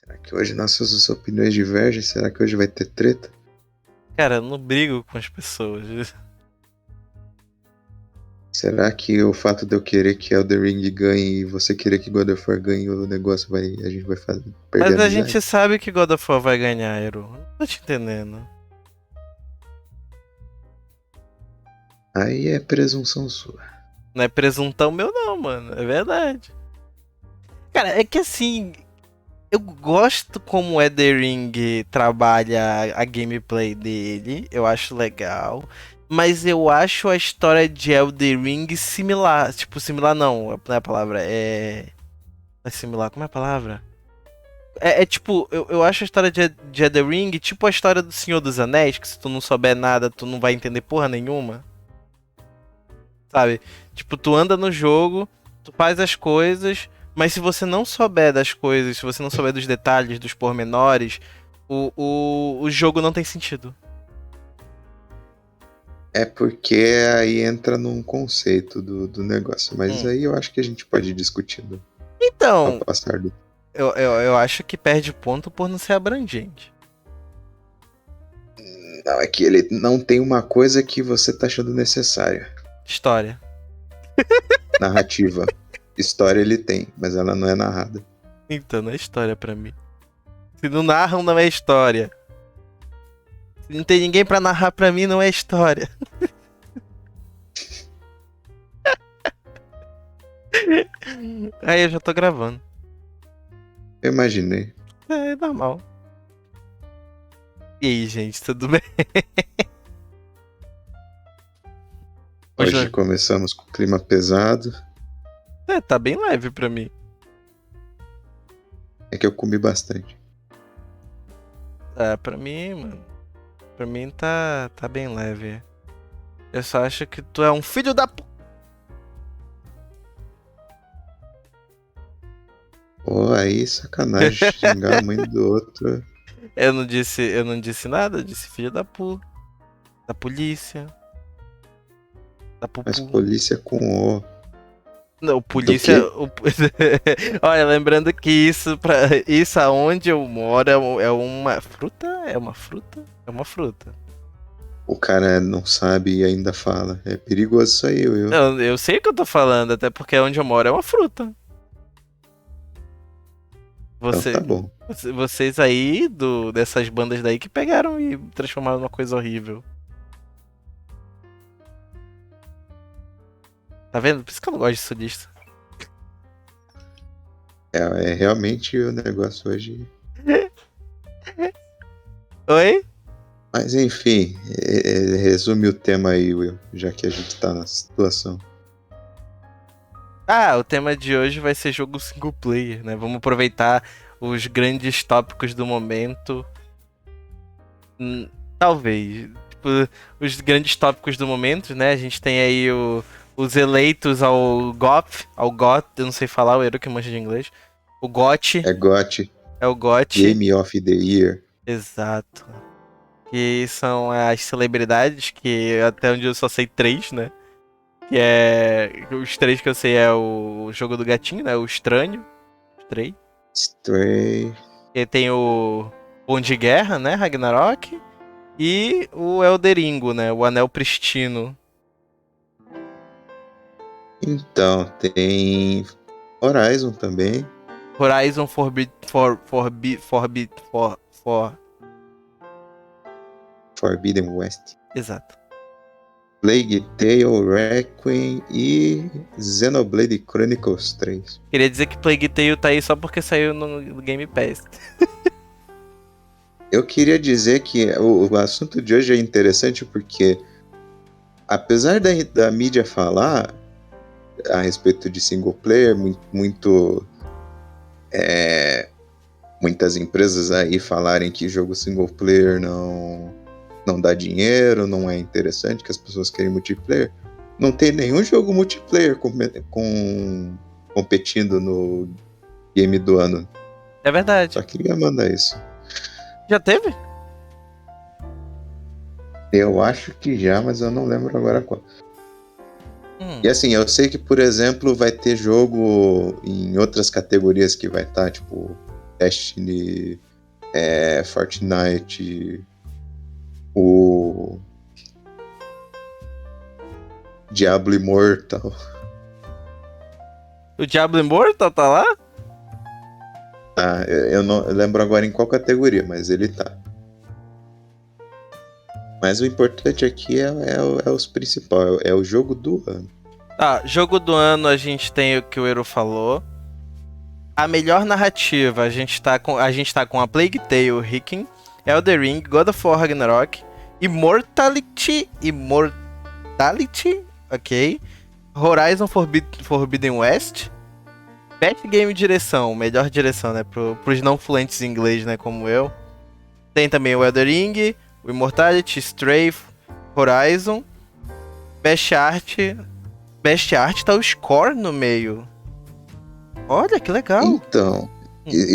Será que hoje nossas opiniões divergem? Será que hoje vai ter treta? Cara, eu não brigo com as pessoas. Será que o fato de eu querer que Elden Ring ganhe e você querer que God of War ganhe, o negócio a gente vai perder a Mas a gente amizade? sabe que God of War vai ganhar, Ero. Não tô te entendendo. Aí é presunção sua. Não é presuntão meu, não, mano. É verdade. Cara, é que assim. Eu gosto como o Elden Ring trabalha a gameplay dele. Eu acho legal. Mas eu acho a história de Elden Ring similar. Tipo, similar não é a palavra. É similar, como é a palavra? É tipo, eu acho a história de Elden Ring tipo a história do Senhor dos Anéis, que se tu não souber nada, tu não vai entender porra nenhuma. Sabe? Tipo, tu anda no jogo, tu faz as coisas, mas se você não souber das coisas, se você não souber dos detalhes, dos pormenores, o jogo não tem sentido. É porque aí entra num conceito do negócio. Mas Hum. aí eu acho que a gente pode ir discutindo ao Então, passar do. eu acho que perde ponto por não ser abrangente. Não, é que ele não tem uma coisa que você tá achando necessária. História. Narrativa. História ele tem, mas ela não é narrada. Então, não é história pra mim. Se não narram, não é história. Se não tem ninguém pra narrar pra mim, não é história. Aí eu já tô gravando. Eu imaginei. É normal. E aí, gente, tudo bem? Hoje Hoje começamos com clima pesado. tá bem leve pra mim. É que eu comi bastante. É, pra mim, mano. Pra mim tá bem leve. Eu só acho que tu é um filho da p. Pô, aí sacanagem xingar a mãe do outro. Eu não disse nada, eu disse filho da pu. Da polícia. Da Mas pupu. polícia com O. Não, Do polícia. quê? Olha, lembrando que isso aonde eu moro é uma fruta? É uma fruta? É uma fruta. O cara não sabe e ainda fala. É perigoso isso aí, Will. Não, eu sei o que eu tô falando, até porque onde eu moro é uma fruta. Então tá Você, bom. vocês aí, dessas bandas daí que pegaram e transformaram numa coisa horrível. Tá vendo? Por isso que eu não gosto de sulista. É realmente o negócio hoje. Oi? Mas enfim, resume o tema aí, Will, já que a gente tá na situação. Ah, o tema de hoje vai ser jogo single player, né? Vamos aproveitar os grandes tópicos do momento. Talvez. Tipo, os grandes tópicos do momento, né? A gente tem aí os eleitos ao GOT, eu não sei falar, o Eero que manja de inglês. O GOT É GOT, é o GOT. Game of the Year. Exato. Que são as celebridades, que até onde eu só sei três, né? Que é. Os três que eu sei é o jogo do gatinho, né? O Estranho. Os três. Stray. E tem o Bom de Guerra, né? Ragnarok. E o Elderingo, né? O Anel Pristino. Então, tem Horizon também. Horizon Forbid. For. Forbidden West. Exato. Plague Tale, Requiem e Xenoblade Chronicles 3. Queria dizer que Plague Tale tá aí só porque saiu no Game Pass. Eu queria dizer que o assunto de hoje é interessante porque, apesar da mídia falar a respeito de single player, muitas empresas aí falarem que jogo single player não dá dinheiro, não é interessante, que as pessoas querem multiplayer, não tem nenhum jogo multiplayer competindo no game do ano. É verdade. Só queria mandar isso. Já teve? Eu acho que já, mas eu não lembro agora qual. E assim, eu sei que, por exemplo, vai ter jogo em outras categorias que vai estar, tipo, Destiny, Fortnite, o Diablo Immortal. O Diablo Immortal tá lá? Ah, eu não lembro agora em qual categoria, mas ele tá. Mas o importante aqui é os principais, é o jogo do ano. Tá, jogo do ano a gente tem o que o Eru falou. A melhor narrativa, a gente tá com a Plague Tale, Riken, Elden Ring, God of War Ragnarok, Immortality, ok. Horizon Forbidden West. Best Game Direção, melhor direção, né? Pros não fluentes em inglês, né? Como eu. Tem também o Elden Ring, o Immortality, Stray, Horizon. Best Art tá o Score no meio. Olha, que legal. Então,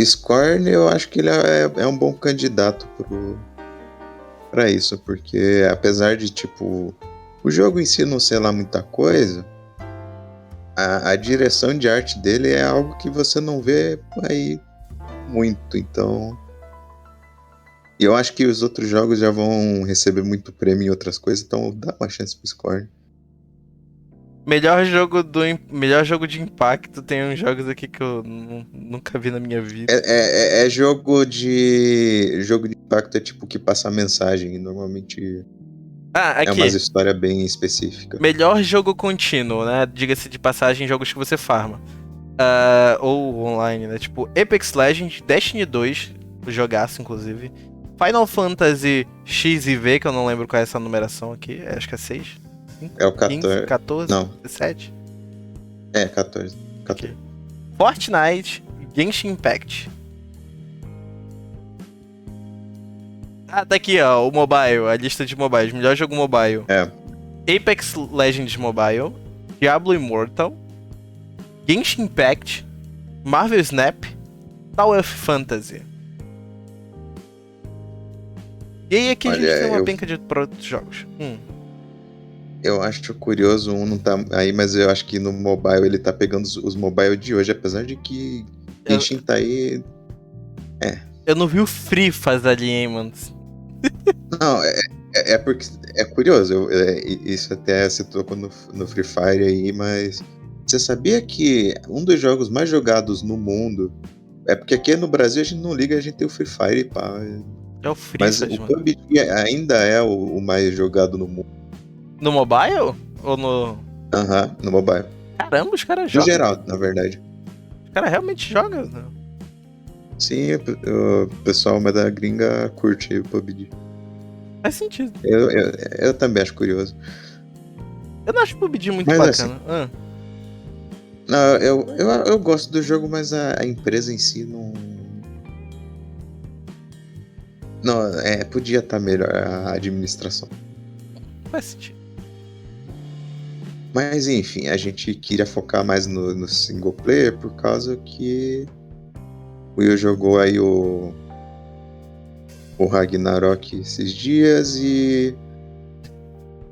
Scorn eu acho que ele é um bom candidato pra isso, porque apesar de, tipo, o jogo em si não ser lá muita coisa, a direção de arte dele é algo que você não vê aí muito, então... E eu acho que os outros jogos já vão receber muito prêmio em outras coisas, então dá uma chance pro Scorn. Melhor jogo de impacto, tem uns jogos aqui que eu nunca vi na minha vida. É jogo de... Jogo de impacto é tipo que passa a mensagem, e normalmente Ah, é umas aqui. histórias bem específicas. Melhor jogo contínuo, né? Diga-se de passagem, jogos que você farma. Ou online, né? Tipo, Apex Legends, Destiny 2, jogaço, inclusive. Final Fantasy X e V, que eu não lembro qual é essa numeração aqui. Acho que é 6. É o 15, 14. 14, Não, 17. 14. Ok. Fortnite, Genshin Impact. Ah, tá aqui, ó, o mobile, a lista de mobiles. Melhor jogo mobile. Apex Legends Mobile, Diablo Immortal, Genshin Impact, Marvel Snap, Tower of Fantasy. E aí aqui a gente tem uma penca de outros jogos. Eu acho curioso, um não tá aí, mas eu acho que no mobile ele tá pegando os mobile de hoje, apesar de que Genshin tá aí... Eu não vi o Free faz ali, hein, mano. Não, é porque é curioso, isso até se tocou no Free Fire aí, mas você sabia que um dos jogos mais jogados no mundo, é porque aqui no Brasil a gente não liga, a gente tem o Free Fire e pá, É o Free mas faz, o mano. PUBG ainda é o mais jogado no mundo. No mobile? Ou no... No mobile. Caramba, os caras No jogam. geral, na verdade. Os caras realmente jogam. Sim, o pessoal da gringa curte o PUBG. Faz sentido. Eu também acho curioso. Eu não acho o PUBG muito Mas bacana. assim, não, eu gosto do jogo, mas a empresa em si não. Não, podia estar melhor a administração. Faz sentido. Mas enfim, a gente queria focar mais no single player por causa que o Will jogou aí o Ragnarok esses dias e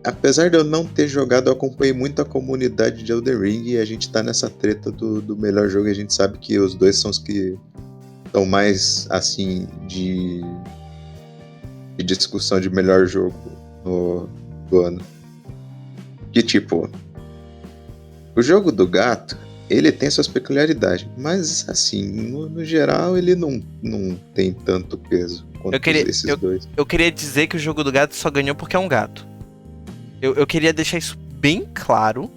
apesar de eu não ter jogado, eu acompanhei muito a comunidade de Elden Ring e a gente tá nessa treta do melhor jogo e a gente sabe que os dois são os que estão mais assim de discussão de melhor jogo do ano. Que tipo, o jogo do gato, ele tem suas peculiaridades, mas assim, no geral ele não tem tanto peso quanto esses dois. Eu queria dizer que o jogo do gato só ganhou porque é um gato. Eu queria deixar isso bem claro,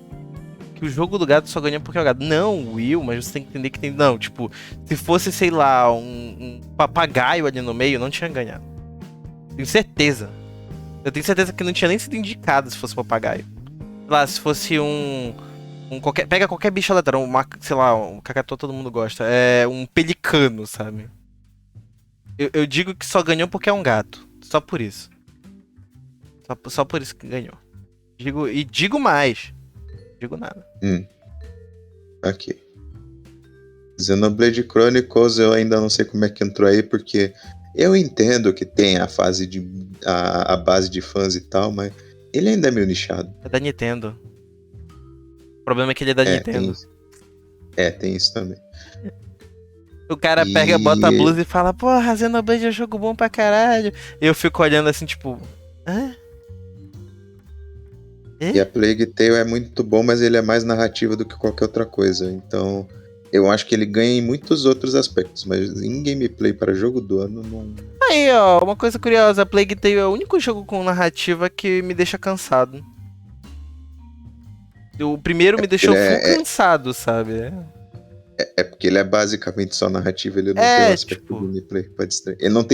que o jogo do gato só ganhou porque é um gato. Não, Will, mas você tem que entender que tem... Não, tipo, se fosse, sei lá, um papagaio ali no meio, não tinha ganhado. Tenho certeza. Eu tenho certeza que não tinha nem sido indicado se fosse papagaio. Sei lá, se fosse pega qualquer bicho aleatório, sei lá, um cacatu todo mundo gosta. É um pelicano, sabe? Eu digo que só ganhou porque é um gato. Só por isso. Só por isso que ganhou. Digo mais. Digo nada. Ok. Xenoblade Chronicles eu ainda não sei como é que entrou aí, porque eu entendo que tem a fase a base de fãs e tal, mas ele ainda é meio nichado. É da Nintendo. O problema é que ele é da Nintendo. Tem isso também. O cara pega, bota a E, blusa e fala, porra, Xenoblade é jogo bom pra caralho. Eu fico olhando assim, tipo, hã? e É? a Plague Tale é muito bom, mas ele é mais narrativa do que qualquer outra coisa. Então, eu acho que ele ganha em muitos outros aspectos, mas em gameplay para jogo do ano, não. Aí, ó, uma coisa curiosa, Plague Tale é o único jogo com narrativa que me deixa cansado. O primeiro me Ele deixou full cansado, sabe? é porque ele é basicamente só narrativa, ele não tem o É, aspecto tipo, gameplay pra distrair. Ele não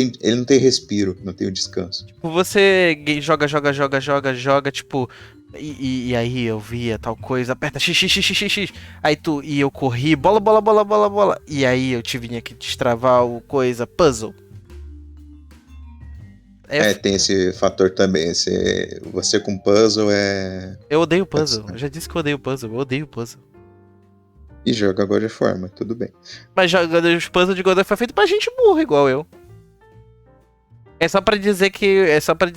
tem respiro, não tem o descanso. você joga, tipo. E aí eu via tal coisa, aperta x. Aí tu e eu corri, bola. E aí eu vinha que destravar o coisa, puzzle. Aí Tem esse fator também. Você com puzzle é. eu odeio puzzle. Eu já disse que eu odeio puzzle, eu odeio puzzle. E joga God of War, mas tudo bem. Mas os puzzles de God of War foi feito pra gente burra igual eu. É só pra dizer que. É só pra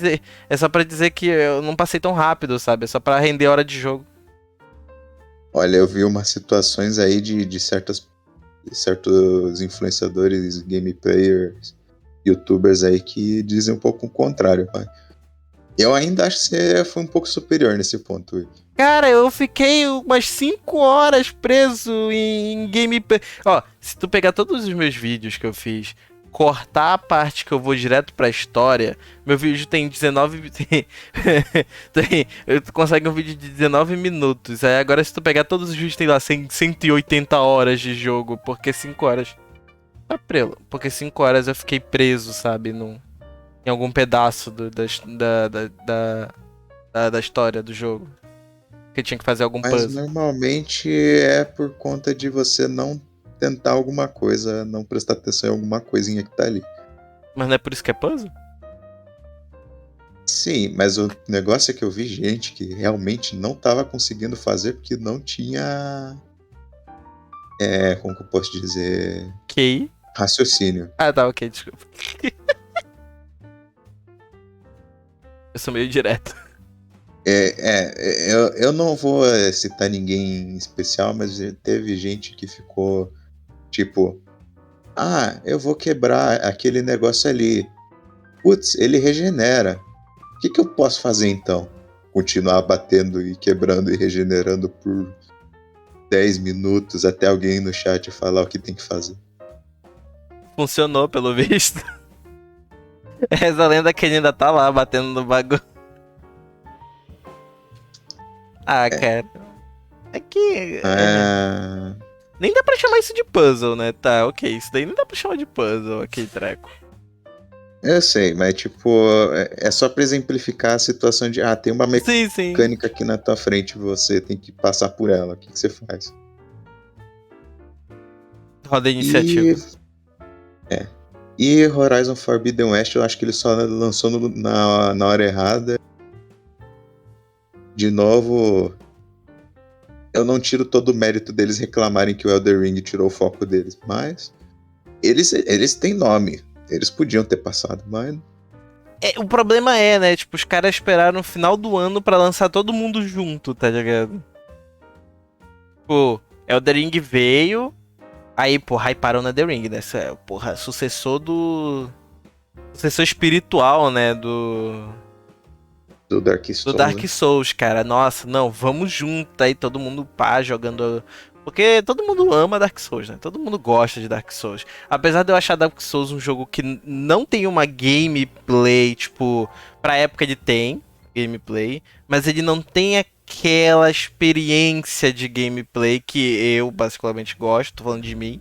dizer que eu não passei tão rápido, sabe? É só pra render hora de jogo. Olha, eu vi umas situações aí de certos influenciadores, game players, youtubers aí que dizem um pouco o contrário, mas eu ainda acho que você foi um pouco superior nesse ponto, Will. Cara, eu fiquei umas 5 horas preso em gameplay. Ó, se tu pegar todos os meus vídeos que eu fiz, cortar a parte que eu vou direto pra história, meu vídeo tem 19. Tu consegue um vídeo de 19 minutos. Aí agora, se tu pegar todos os vídeos, tem lá 180 horas de jogo, porque 5 horas. Tá preso. Porque 5 horas eu fiquei preso, sabe? Em algum pedaço da história do jogo. Que tinha que fazer algum Mas puzzle. normalmente é por conta de você não tentar alguma coisa, não prestar atenção em alguma coisinha que tá ali. Mas não é por isso que é puzzle? Sim, mas o negócio é que eu vi gente que realmente não tava conseguindo fazer porque não tinha. Como que eu posso dizer? Ok. Raciocínio. Ah, tá, ok, desculpa. Eu sou meio direto. Eu não vou citar ninguém em especial, mas teve gente que ficou tipo: ah, eu vou quebrar aquele negócio ali. Putz, ele regenera. O que eu posso fazer então? Continuar batendo e quebrando e regenerando por 10 minutos até alguém no chat falar o que tem que fazer. Funcionou, pelo visto. Essa lenda que ele ainda tá lá, batendo no bagulho. Ah, cara. É que. Nem dá pra chamar isso de puzzle, né? Tá, ok. Isso daí não dá pra chamar de puzzle, aquele treco. Eu sei, mas tipo, é só pra exemplificar a situação de, tem uma Sim, sim. mecânica aqui na tua frente, você tem que passar por ela. O que você faz? Roda a iniciativa. E Horizon Forbidden West, eu acho que ele só lançou na hora errada. De novo, eu não tiro todo o mérito deles reclamarem que o Elden Ring tirou o foco deles, mas eles têm nome. Eles podiam ter passado, mas... O problema é, né? Tipo, os caras esperaram no final do ano pra lançar todo mundo junto, tá ligado? Pô, Elden Ring veio, aí, pô, hyparam no Elden Ring, né? Porra, sucessor espiritual, né? Do Dark Souls. Do Dark Souls, cara. Nossa, não, vamos junto aí, todo mundo pá, jogando. Porque todo mundo ama Dark Souls, né? Todo mundo gosta de Dark Souls. Apesar de eu achar Dark Souls um jogo que não tem uma gameplay, tipo, pra época ele tem gameplay, mas ele não tem aquela experiência de gameplay que eu particularmente gosto, tô falando de mim,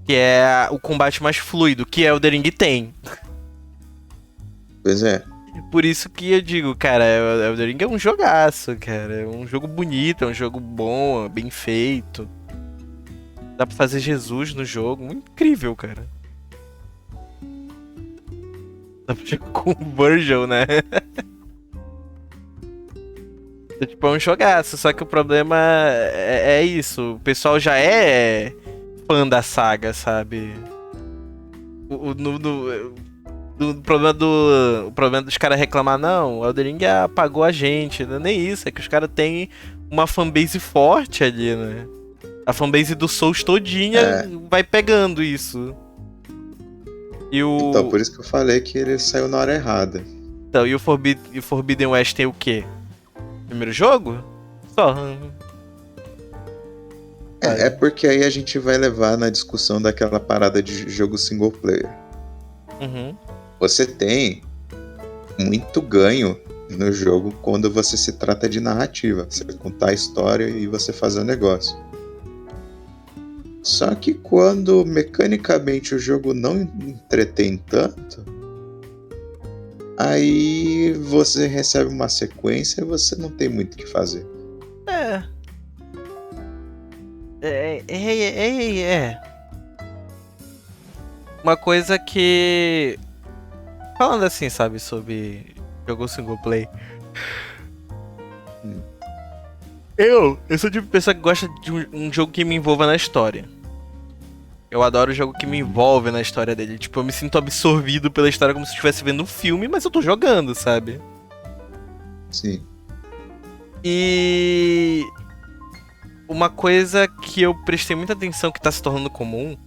que é o combate mais fluido, que é o The Ring tem. Pois é. Por isso que eu digo, cara, Elden Ring é um jogaço, cara. É um jogo bonito, é um jogo bom, é bem feito. Dá pra fazer Jesus no jogo. Incrível, cara. Dá pra jogar com o Virgil, né? Tipo, é um jogaço, só que o problema é isso. O pessoal já é fã da saga, sabe? O problema dos caras reclamar, não, o Elden Ring apagou a gente. Não é nem isso, é que os caras têm uma fanbase forte ali, né? A fanbase do Souls todinha É. vai pegando isso. E Então, o. por isso que eu falei que ele saiu na hora errada. Então, e o Forbidden West tem o quê? Primeiro jogo? Só. É porque aí a gente vai levar na discussão daquela parada de jogo single player. Uhum. Você tem muito ganho no jogo quando você se trata de narrativa. Você contar a história e você fazer o negócio. Só que quando mecanicamente o jogo não entretém tanto, aí você recebe uma sequência e você não tem muito o que fazer. É. É. Uma coisa que. Falando assim, sabe, sobre jogo single play. Eu sou o tipo de pessoa que gosta de um jogo que me envolva na história. Eu adoro jogo que me envolve na história dele. Tipo, eu me sinto absorvido pela história como se eu estivesse vendo um filme, mas eu tô jogando, sabe? Sim. E uma coisa que eu prestei muita atenção que tá se tornando comum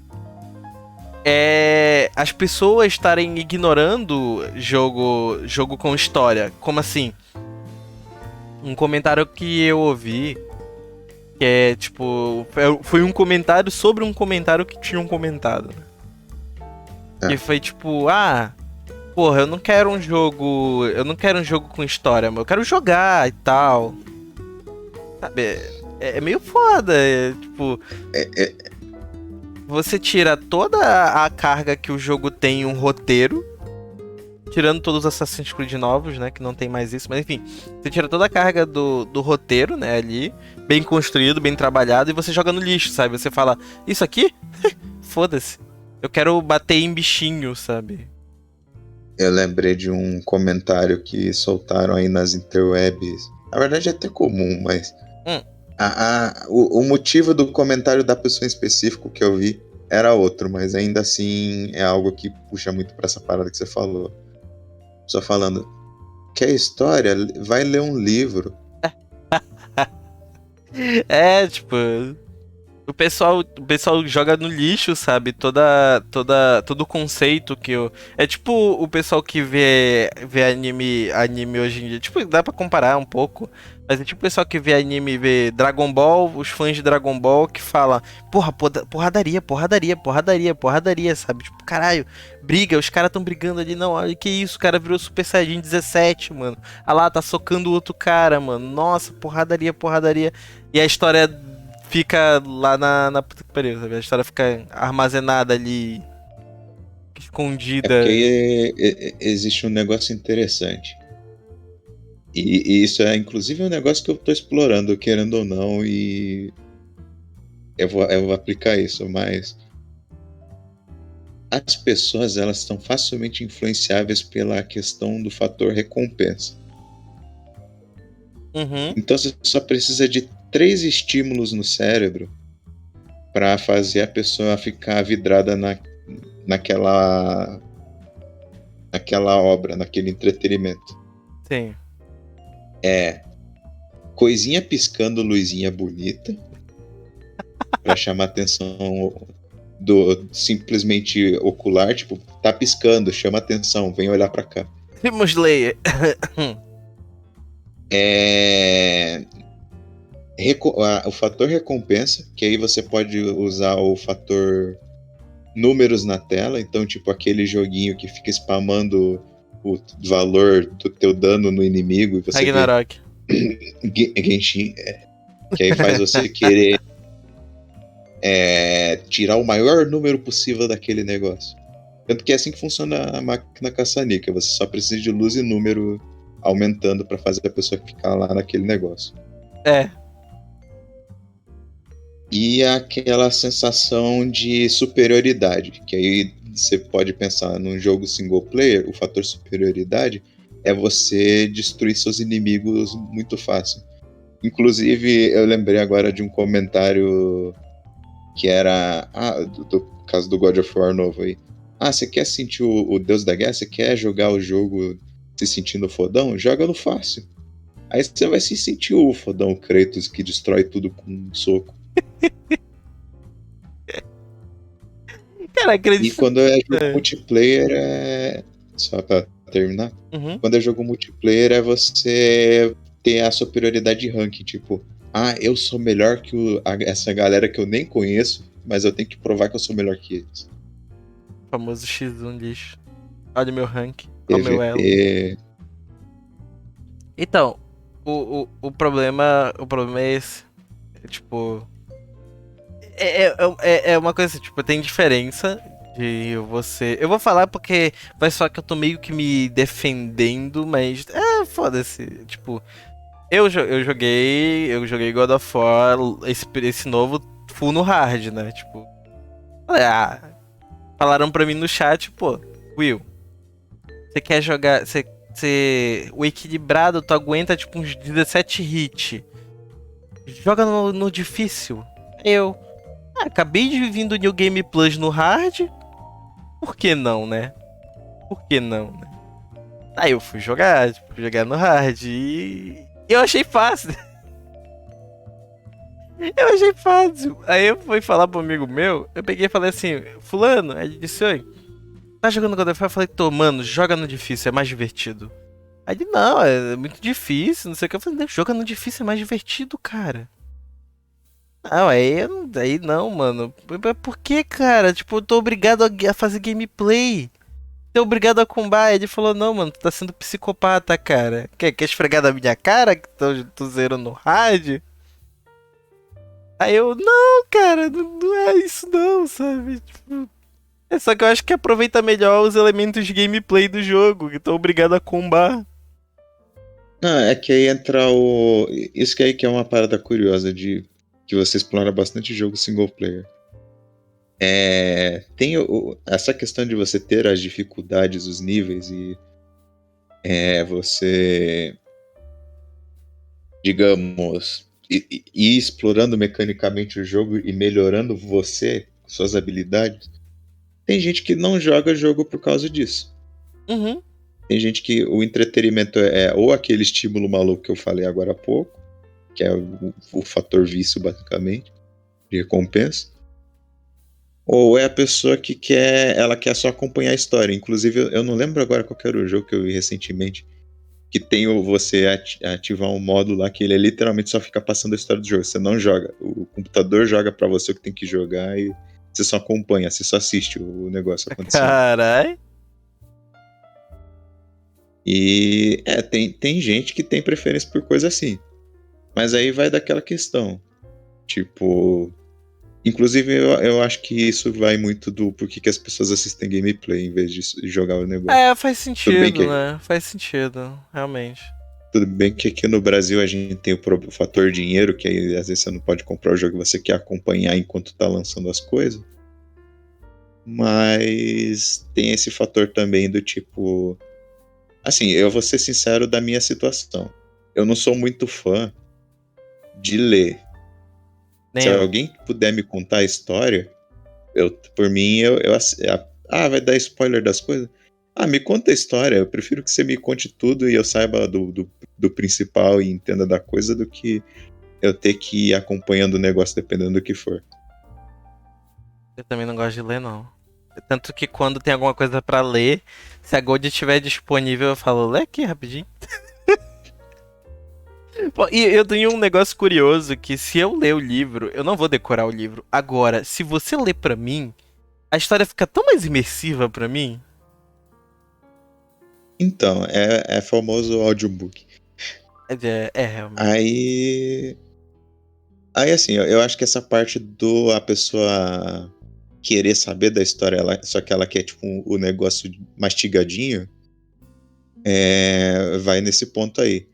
é as pessoas estarem ignorando jogo com história. Como assim? Um comentário que eu ouvi que é tipo. Foi um comentário sobre um comentário que tinham comentado. Que foi tipo, porra, eu não quero um jogo. Eu não quero um jogo com história, mas eu quero jogar e tal. Sabe? É meio foda. Tipo. Você tira toda a carga que o jogo tem em um roteiro. Tirando todos os Assassin's Creed novos, né? Que não tem mais isso. Mas enfim, você tira toda a carga do roteiro, né? Ali. Bem construído, bem trabalhado. E você joga no lixo, sabe? Você fala, isso aqui? Foda-se. Eu quero bater em bichinho, sabe? Eu lembrei de um comentário que soltaram aí nas interwebs. Na verdade é até comum, mas o motivo do comentário da pessoa em específico que eu vi era outro, mas ainda assim é algo que puxa muito pra essa parada que você falou. Só falando, quer história? Vai ler um livro. Tipo, o pessoal joga no lixo, sabe? Todo o conceito que eu. É tipo o pessoal que vê anime hoje em dia. Tipo, dá pra comparar um pouco. Mas é tipo o pessoal que vê anime, vê Dragon Ball, os fãs de Dragon Ball que falam, porra, porradaria, porradaria, porradaria, porradaria, sabe? Tipo, caralho, briga, os caras tão brigando ali, não, olha que isso, o cara virou Super Saiyajin 17, mano. Ah lá, tá socando o outro cara, mano. Nossa, porradaria, porradaria. E a história fica lá na puta que pariu, sabe? A história fica armazenada ali, É porque escondida. aí existe um negócio interessante. E isso é inclusive um negócio que eu tô explorando, querendo ou não, e eu vou aplicar isso, mas as pessoas elas estão facilmente influenciáveis pela questão do fator recompensa. Uhum. Então você só precisa de 3 estímulos no cérebro para fazer a pessoa ficar vidrada naquela obra, naquele entretenimento. Sim. É coisinha piscando, luzinha bonita, para chamar atenção do simplesmente ocular, tipo, tá piscando, chama atenção, vem olhar para cá. Demon Slayer. O fator recompensa, que aí você pode usar o fator números na tela, então tipo aquele joguinho que fica spamando o valor do teu dano no inimigo e você vê Ragnarok. Genshin, que aí faz você querer tirar o maior número possível daquele negócio. Tanto que é assim que funciona a máquina caça-níquel, você só precisa de luz e número aumentando para fazer a pessoa ficar lá naquele negócio. É. E aquela sensação de superioridade, que aí você pode pensar num jogo single player, o fator superioridade é você destruir seus inimigos muito fácil. Inclusive, eu lembrei agora de um comentário que era do caso do God of War novo aí. Você quer sentir o Deus da Guerra? Você quer jogar o jogo se sentindo fodão? Joga no fácil. Aí você vai se sentir o fodão Kratos que destrói tudo com um soco. Cara, E acredito. quando é jogo multiplayer é. Só pra terminar. Uhum. Quando é jogo multiplayer é você ter a superioridade de ranking. Tipo, eu sou melhor que essa galera que eu nem conheço, mas eu tenho que provar que eu sou melhor que eles. Famoso X1 lixo. Olha o meu rank. Olha o meu elo. PVP. Então, o problema é esse. É, tipo. É uma coisa assim, tipo, tem diferença de você. Eu vou falar porque vai só que eu tô meio que me defendendo, mas. Foda-se. Tipo, eu joguei God of War, esse novo full no hard, né? Tipo. Falei, falaram pra mim no chat, pô, Will, você quer jogar. O equilibrado, tu aguenta tipo uns 17 hits. Joga no difícil. Eu. Acabei de vir do New Game Plus no hard. Por que não, né? Por que não, né? Aí eu fui jogar, jogar no hard e. Eu achei fácil. Eu achei fácil. Aí eu fui falar pro amigo meu, eu peguei e falei assim, fulano, aí ele disse, oi, tá jogando God of War? Eu falei, tô, mano, joga no difícil, é mais divertido. Aí ele, não, é muito difícil, não sei o que. Eu falei, não, joga no difícil, é mais divertido, cara. Não, aí não, mano. Por que, cara? Tipo, eu tô obrigado a fazer gameplay. Tô obrigado a combar. Ele falou, não, mano, tu tá sendo psicopata, cara. Quer esfregar na minha cara que tu zerou no hard? Aí eu, não, cara, não é isso não, sabe? Tipo, é só que eu acho que aproveita melhor os elementos de gameplay do jogo, que tô obrigado a combar. Não, é que aí entra o. Isso que aí que é uma parada curiosa de que você explora bastante jogo single player. Tem essa questão de você ter as dificuldades, os níveis e você, digamos, ir explorando mecanicamente o jogo e melhorando você, suas habilidades. Tem gente que não joga jogo por causa disso. Uhum. Tem gente que o entretenimento é ou aquele estímulo maluco que eu falei agora há pouco, que é o fator vício, basicamente, de recompensa. Ou é a pessoa que ela quer só acompanhar a história. Inclusive, eu não lembro agora qual era o jogo que eu vi recentemente, que tem você ativar um modo lá que ele literalmente só fica passando a história do jogo. Você não joga. O computador joga pra você o que tem que jogar e você só acompanha, você só assiste o negócio acontecendo. Carai. E tem gente que tem preferência por coisa assim. Mas aí vai daquela questão. Tipo. Inclusive, eu acho que isso vai muito do porquê que as pessoas assistem gameplay em vez de jogar o negócio. Faz Tudo bem sentido, que, né? Faz sentido, realmente. tudo bem que aqui no Brasil a gente tem o fator dinheiro, que aí às vezes você não pode comprar o jogo que você quer acompanhar enquanto tá lançando as coisas. Mas tem esse fator também do tipo. Assim, eu vou ser sincero da minha situação. Eu não sou muito fã de ler. Nem Se eu. alguém puder me contar a história, por mim, vai dar spoiler das coisas? Me conta a história. Eu prefiro que você me conte tudo e eu saiba do principal e entenda da coisa do que eu ter que ir acompanhando o negócio dependendo do que for. Eu também não gosto de ler, não. Tanto que quando tem alguma coisa pra ler, se a Gold estiver disponível, eu falo, lê aqui rapidinho. Pô, e eu tenho um negócio curioso que se eu ler o livro, eu não vou decorar o livro. Agora, se você ler pra mim, a história fica tão mais imersiva pra mim. Então, é famoso audiobook. Realmente. Aí. Aí, assim, eu acho que essa parte do a pessoa querer saber da história, só que ela quer, tipo, o negócio mastigadinho, vai nesse ponto aí.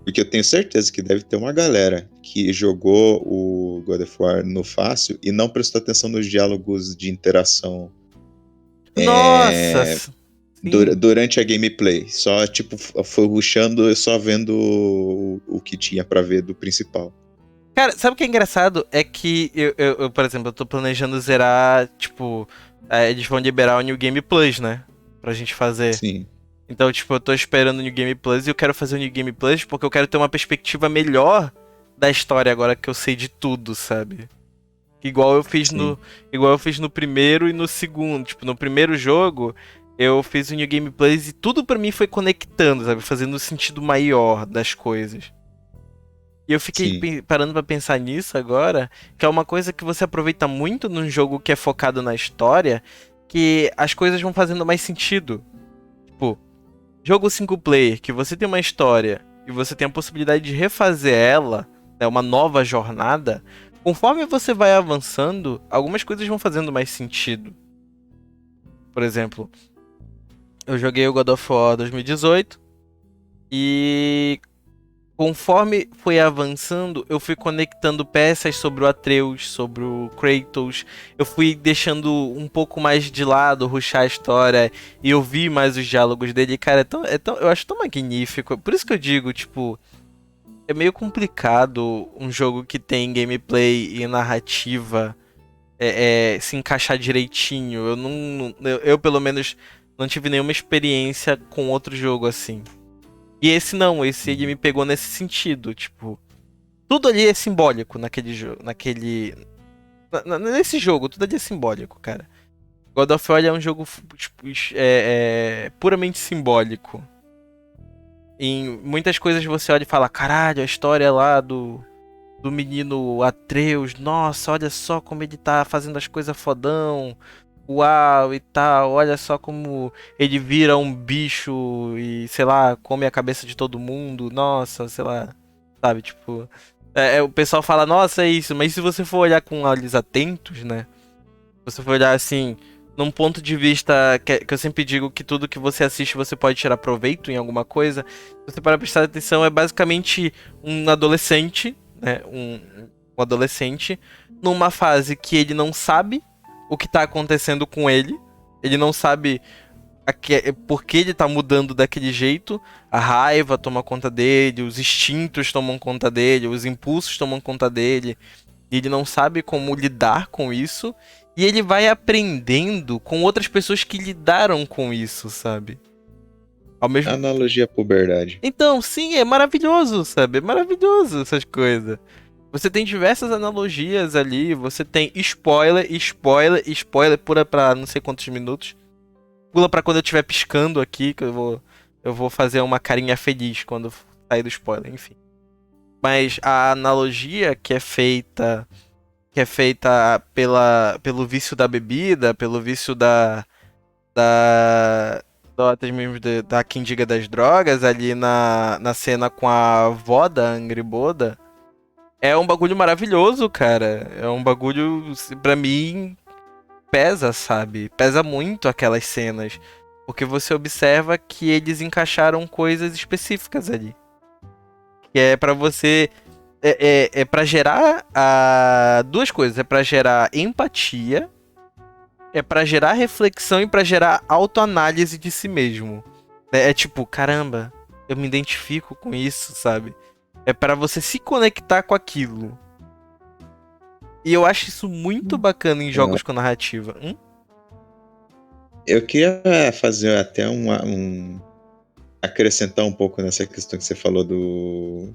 Porque eu tenho certeza que deve ter uma galera que jogou o God of War no fácil e não prestou atenção nos diálogos de interação Nossa! Sim. durante a gameplay. Só, tipo, foi rushando e só vendo o que tinha pra ver do principal. Cara, sabe o que é engraçado? É que por exemplo, eu tô planejando zerar, tipo, eles vão liberar o New Game Plus, né? Pra gente fazer. Sim. Então, tipo, eu tô esperando o New Game Plus e eu quero fazer o New Game Plus porque eu quero ter uma perspectiva melhor da história agora que eu sei de tudo, sabe? Igual eu fiz Sim. igual eu fiz no primeiro e no segundo. Tipo, no primeiro jogo, eu fiz o New Game Plus e tudo pra mim foi conectando, sabe? Fazendo o sentido maior das coisas. E eu fiquei Sim. parando pra pensar nisso agora, que é uma coisa que você aproveita muito num jogo que é focado na história, que as coisas vão fazendo mais sentido. Tipo, jogo single player, que você tem uma história e você tem a possibilidade de refazer ela, né, uma nova jornada, conforme você vai avançando, algumas coisas vão fazendo mais sentido. Por exemplo, eu joguei o God of War 2018 e conforme foi avançando, eu fui conectando peças sobre o Atreus, sobre o Kratos. Eu fui deixando um pouco mais de lado, rushar a história e ouvir mais os diálogos dele. Cara, eu acho tão magnífico. Por isso que eu digo, tipo, é meio complicado um jogo que tem gameplay e narrativa se encaixar direitinho. Eu não, eu pelo menos não tive nenhuma experiência com outro jogo assim. E esse não, esse ele me pegou nesse sentido, tipo, tudo ali é simbólico naquele jogo, nesse jogo, tudo ali é simbólico, cara. God of War é um jogo tipo, puramente simbólico. Em muitas coisas você olha e fala, caralho, a história lá do menino Atreus, nossa, olha só como ele tá fazendo as coisas fodão, uau e tal, olha só como ele vira um bicho e, sei lá, come a cabeça de todo mundo, nossa, sei lá, sabe, tipo. O pessoal fala, nossa, é isso, mas se você for olhar com olhos atentos, né? Se você for olhar assim, num ponto de vista que eu sempre digo que tudo que você assiste você pode tirar proveito em alguma coisa, se você para prestar atenção, é basicamente um adolescente, né? Um adolescente numa fase que ele não sabe o que tá acontecendo com ele. Ele não sabe por que ele tá mudando daquele jeito. A raiva toma conta dele, os instintos tomam conta dele, os impulsos tomam conta dele. E ele não sabe como lidar com isso. E ele vai aprendendo com outras pessoas que lidaram com isso, sabe? Ao mesmo. Analogia à puberdade. Então, sim, é maravilhoso, sabe? É maravilhoso essas coisas. Você tem diversas analogias ali, você tem spoiler, spoiler, spoiler, pura pra não sei quantos minutos. Pula pra quando eu estiver piscando aqui, que eu vou fazer uma carinha feliz quando sair do spoiler, enfim. Mas a analogia que é feita pelo vício da bebida, pelo vício da até mesmo da quem diga das drogas ali na cena com a avó da Angry Boda, é um bagulho maravilhoso, cara. É um bagulho, pra mim, pesa, sabe? Pesa muito aquelas cenas. Porque você observa que eles encaixaram coisas específicas ali. Que é pra você. É para gerar duas coisas. É pra gerar empatia. É pra gerar reflexão e pra gerar autoanálise de si mesmo. É tipo, caramba, eu me identifico com isso, sabe? É pra você se conectar com aquilo. E eu acho isso muito bacana em jogos com narrativa. Eu queria fazer até acrescentar um pouco nessa questão que você falou do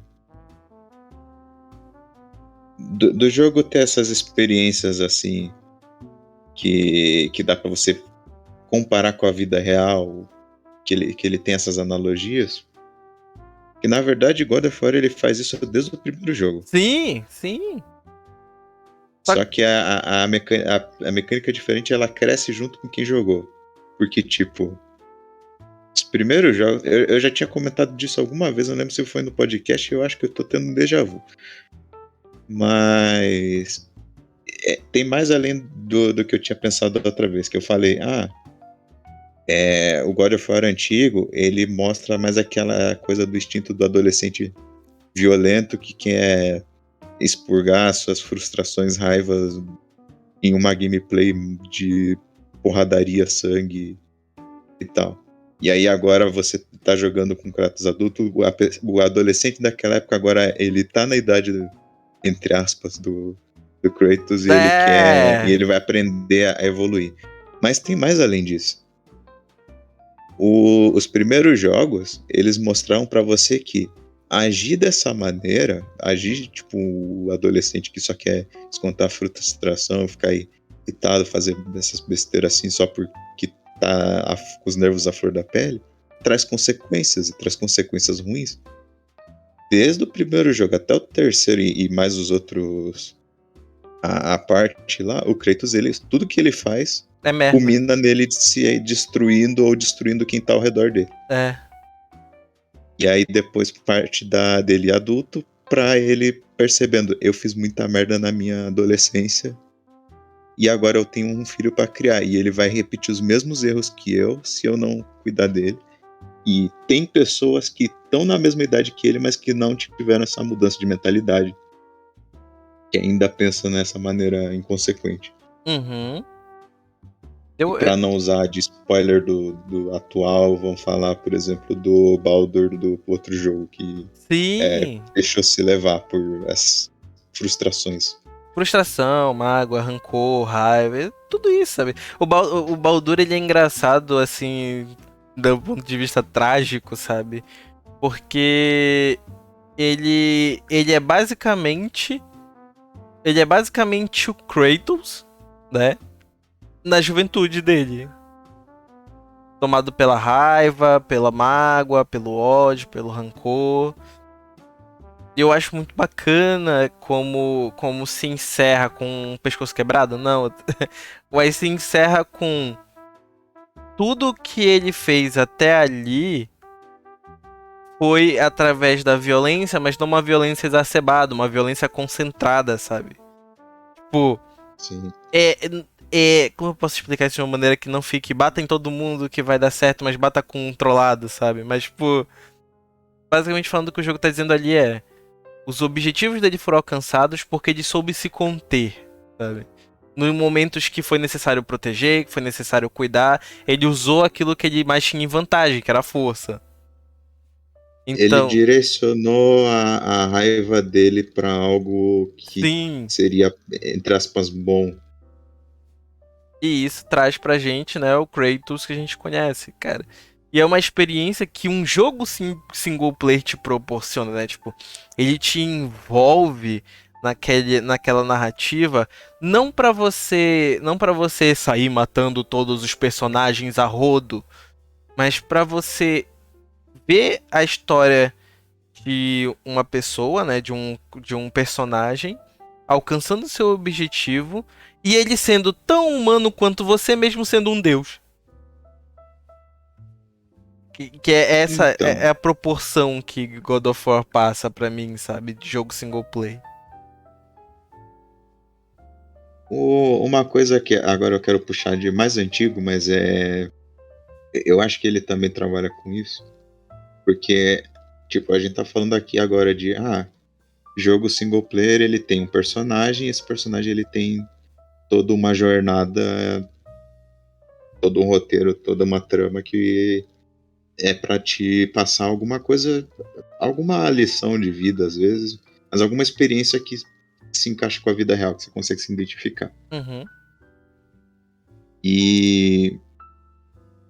jogo ter essas experiências assim que dá pra você comparar com a vida real, que ele tem essas analogias. Que na verdade God of War ele faz isso desde o primeiro jogo. Sim, sim. Só que a mecânica diferente, ela cresce junto com quem jogou. Porque, tipo, os primeiros jogos. Eu já tinha comentado disso alguma vez, eu não lembro se foi no podcast, eu acho que eu tô tendo um déjà vu. Mas. Tem mais além do que eu tinha pensado da outra vez, que eu falei, o God of War antigo, ele mostra mais aquela coisa do instinto do adolescente violento que quer expurgar suas frustrações, raivas em uma gameplay de porradaria, sangue e tal. E aí agora você tá jogando com Kratos adulto, o adolescente daquela época agora ele tá na idade, entre aspas, do Kratos e ele quer, e ele vai aprender a evoluir. Mas tem mais além disso. Os primeiros jogos, eles mostraram pra você que agir dessa maneira, agir tipo o adolescente que só quer descontar a frustração, ficar irritado, fazer essas besteiras assim só porque tá com os nervos à flor da pele, traz consequências, e traz consequências ruins. Desde o primeiro jogo até o terceiro e mais os outros, a parte lá, o Kratos, tudo que ele faz É merda. culmina nele se destruindo ou destruindo quem tá ao redor dele. É. E aí depois parte dele adulto pra ele percebendo, eu fiz muita merda na minha adolescência e agora eu tenho um filho pra criar. E ele vai repetir os mesmos erros que eu, se eu não cuidar dele. E tem pessoas que estão na mesma idade que ele, mas que não tiveram essa mudança de mentalidade. Que ainda pensam nessa maneira inconsequente. Uhum. E pra não usar de spoiler do atual, vamos falar, por exemplo, do Baldur do outro jogo, que Sim. deixou se levar por essas frustrações. Frustração, mágoa, rancor, raiva, tudo isso, sabe? O Baldur, ele é engraçado, assim, do ponto de vista trágico, sabe? Porque ele é basicamente o Kratos, né? Na juventude dele. Tomado pela raiva, pela mágoa, pelo ódio, pelo rancor. E eu acho muito bacana como se encerra com o pescoço quebrado, não. Mas se encerra com tudo que ele fez até ali foi através da violência, mas não uma violência exacerbada, uma violência concentrada, sabe? Tipo, Sim. como eu posso explicar isso de uma maneira que não fique bata em todo mundo que vai dar certo, mas bata controlado, sabe? Mas, tipo, basicamente falando o que o jogo tá dizendo ali é: os objetivos dele foram alcançados porque ele soube se conter, sabe? Nos momentos que foi necessário proteger, que foi necessário cuidar, ele usou aquilo que ele mais tinha em vantagem, que era a força. Ele Então, direcionou a raiva dele pra algo que sim. seria, entre aspas, bom. E isso traz pra gente, né, o Kratos que a gente conhece, cara. E é uma experiência que um jogo single player te proporciona, né? Tipo, ele te envolve naquela narrativa, não para você sair matando todos os personagens a rodo, mas pra você ver a história de uma pessoa, né, de um personagem alcançando seu objetivo e ele sendo tão humano quanto você mesmo sendo um deus. Que é essa Então, é a proporção que God of War passa pra mim, sabe, de jogo single play. uma coisa que agora eu quero puxar de mais antigo, mas eu acho que ele também trabalha com isso, porque, tipo, a gente tá falando aqui agora de, jogo single player, ele tem um personagem, e esse personagem ele tem toda uma jornada, todo um roteiro, toda uma trama que é pra te passar alguma coisa, alguma lição de vida às vezes, mas alguma experiência que se encaixa com a vida real, que você consegue se identificar. Uhum. E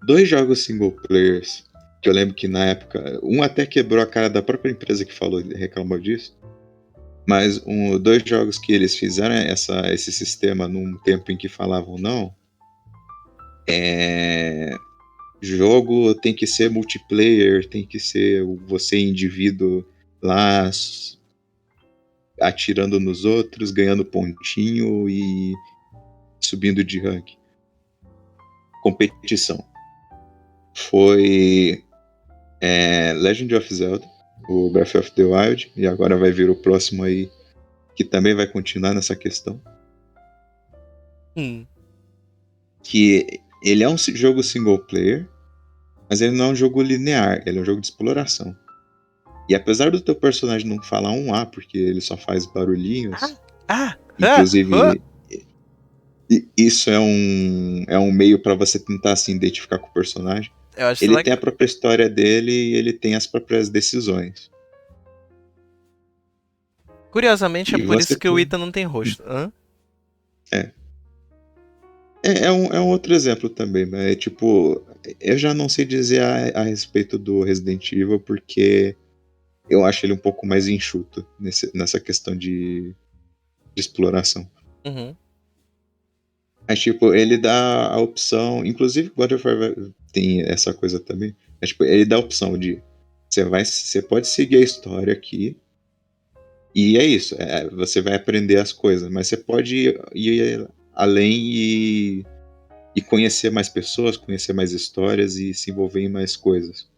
dois jogos single players, que eu lembro que na época, um até quebrou a cara da própria empresa que falou, reclamou disso, mas dois jogos que eles fizeram esse sistema num tempo em que falavam não, jogo tem que ser multiplayer, tem que ser você indivíduo lá atirando nos outros, ganhando pontinho e subindo de rank. Competição. Foi Legend of Zelda, o Breath of the Wild, e agora vai vir o próximo aí, que também vai continuar nessa questão. Que ele é um jogo single player, mas ele não é um jogo linear, ele é um jogo de exploração. E apesar do teu personagem não falar um A, porque ele só faz barulhinhos, inclusive isso é um meio para você tentar se identificar com o personagem. Eu acho Ele legal. tem a própria história dele e ele tem as próprias decisões. Curiosamente, é E por você isso que o tem... Ita não tem rosto. Hã? É um outro exemplo também, mas tipo, eu já não sei dizer a respeito do Resident Evil, porque eu acho ele um pouco mais enxuto nessa questão de exploração. Uhum. Mas, tipo, ele dá a opção. Inclusive, God of War tem essa coisa também. Mas, tipo, ele dá a opção de. Você pode seguir a história aqui. E é isso. Você vai aprender as coisas. Mas você pode ir além e conhecer mais pessoas, conhecer mais histórias e se envolver em mais coisas.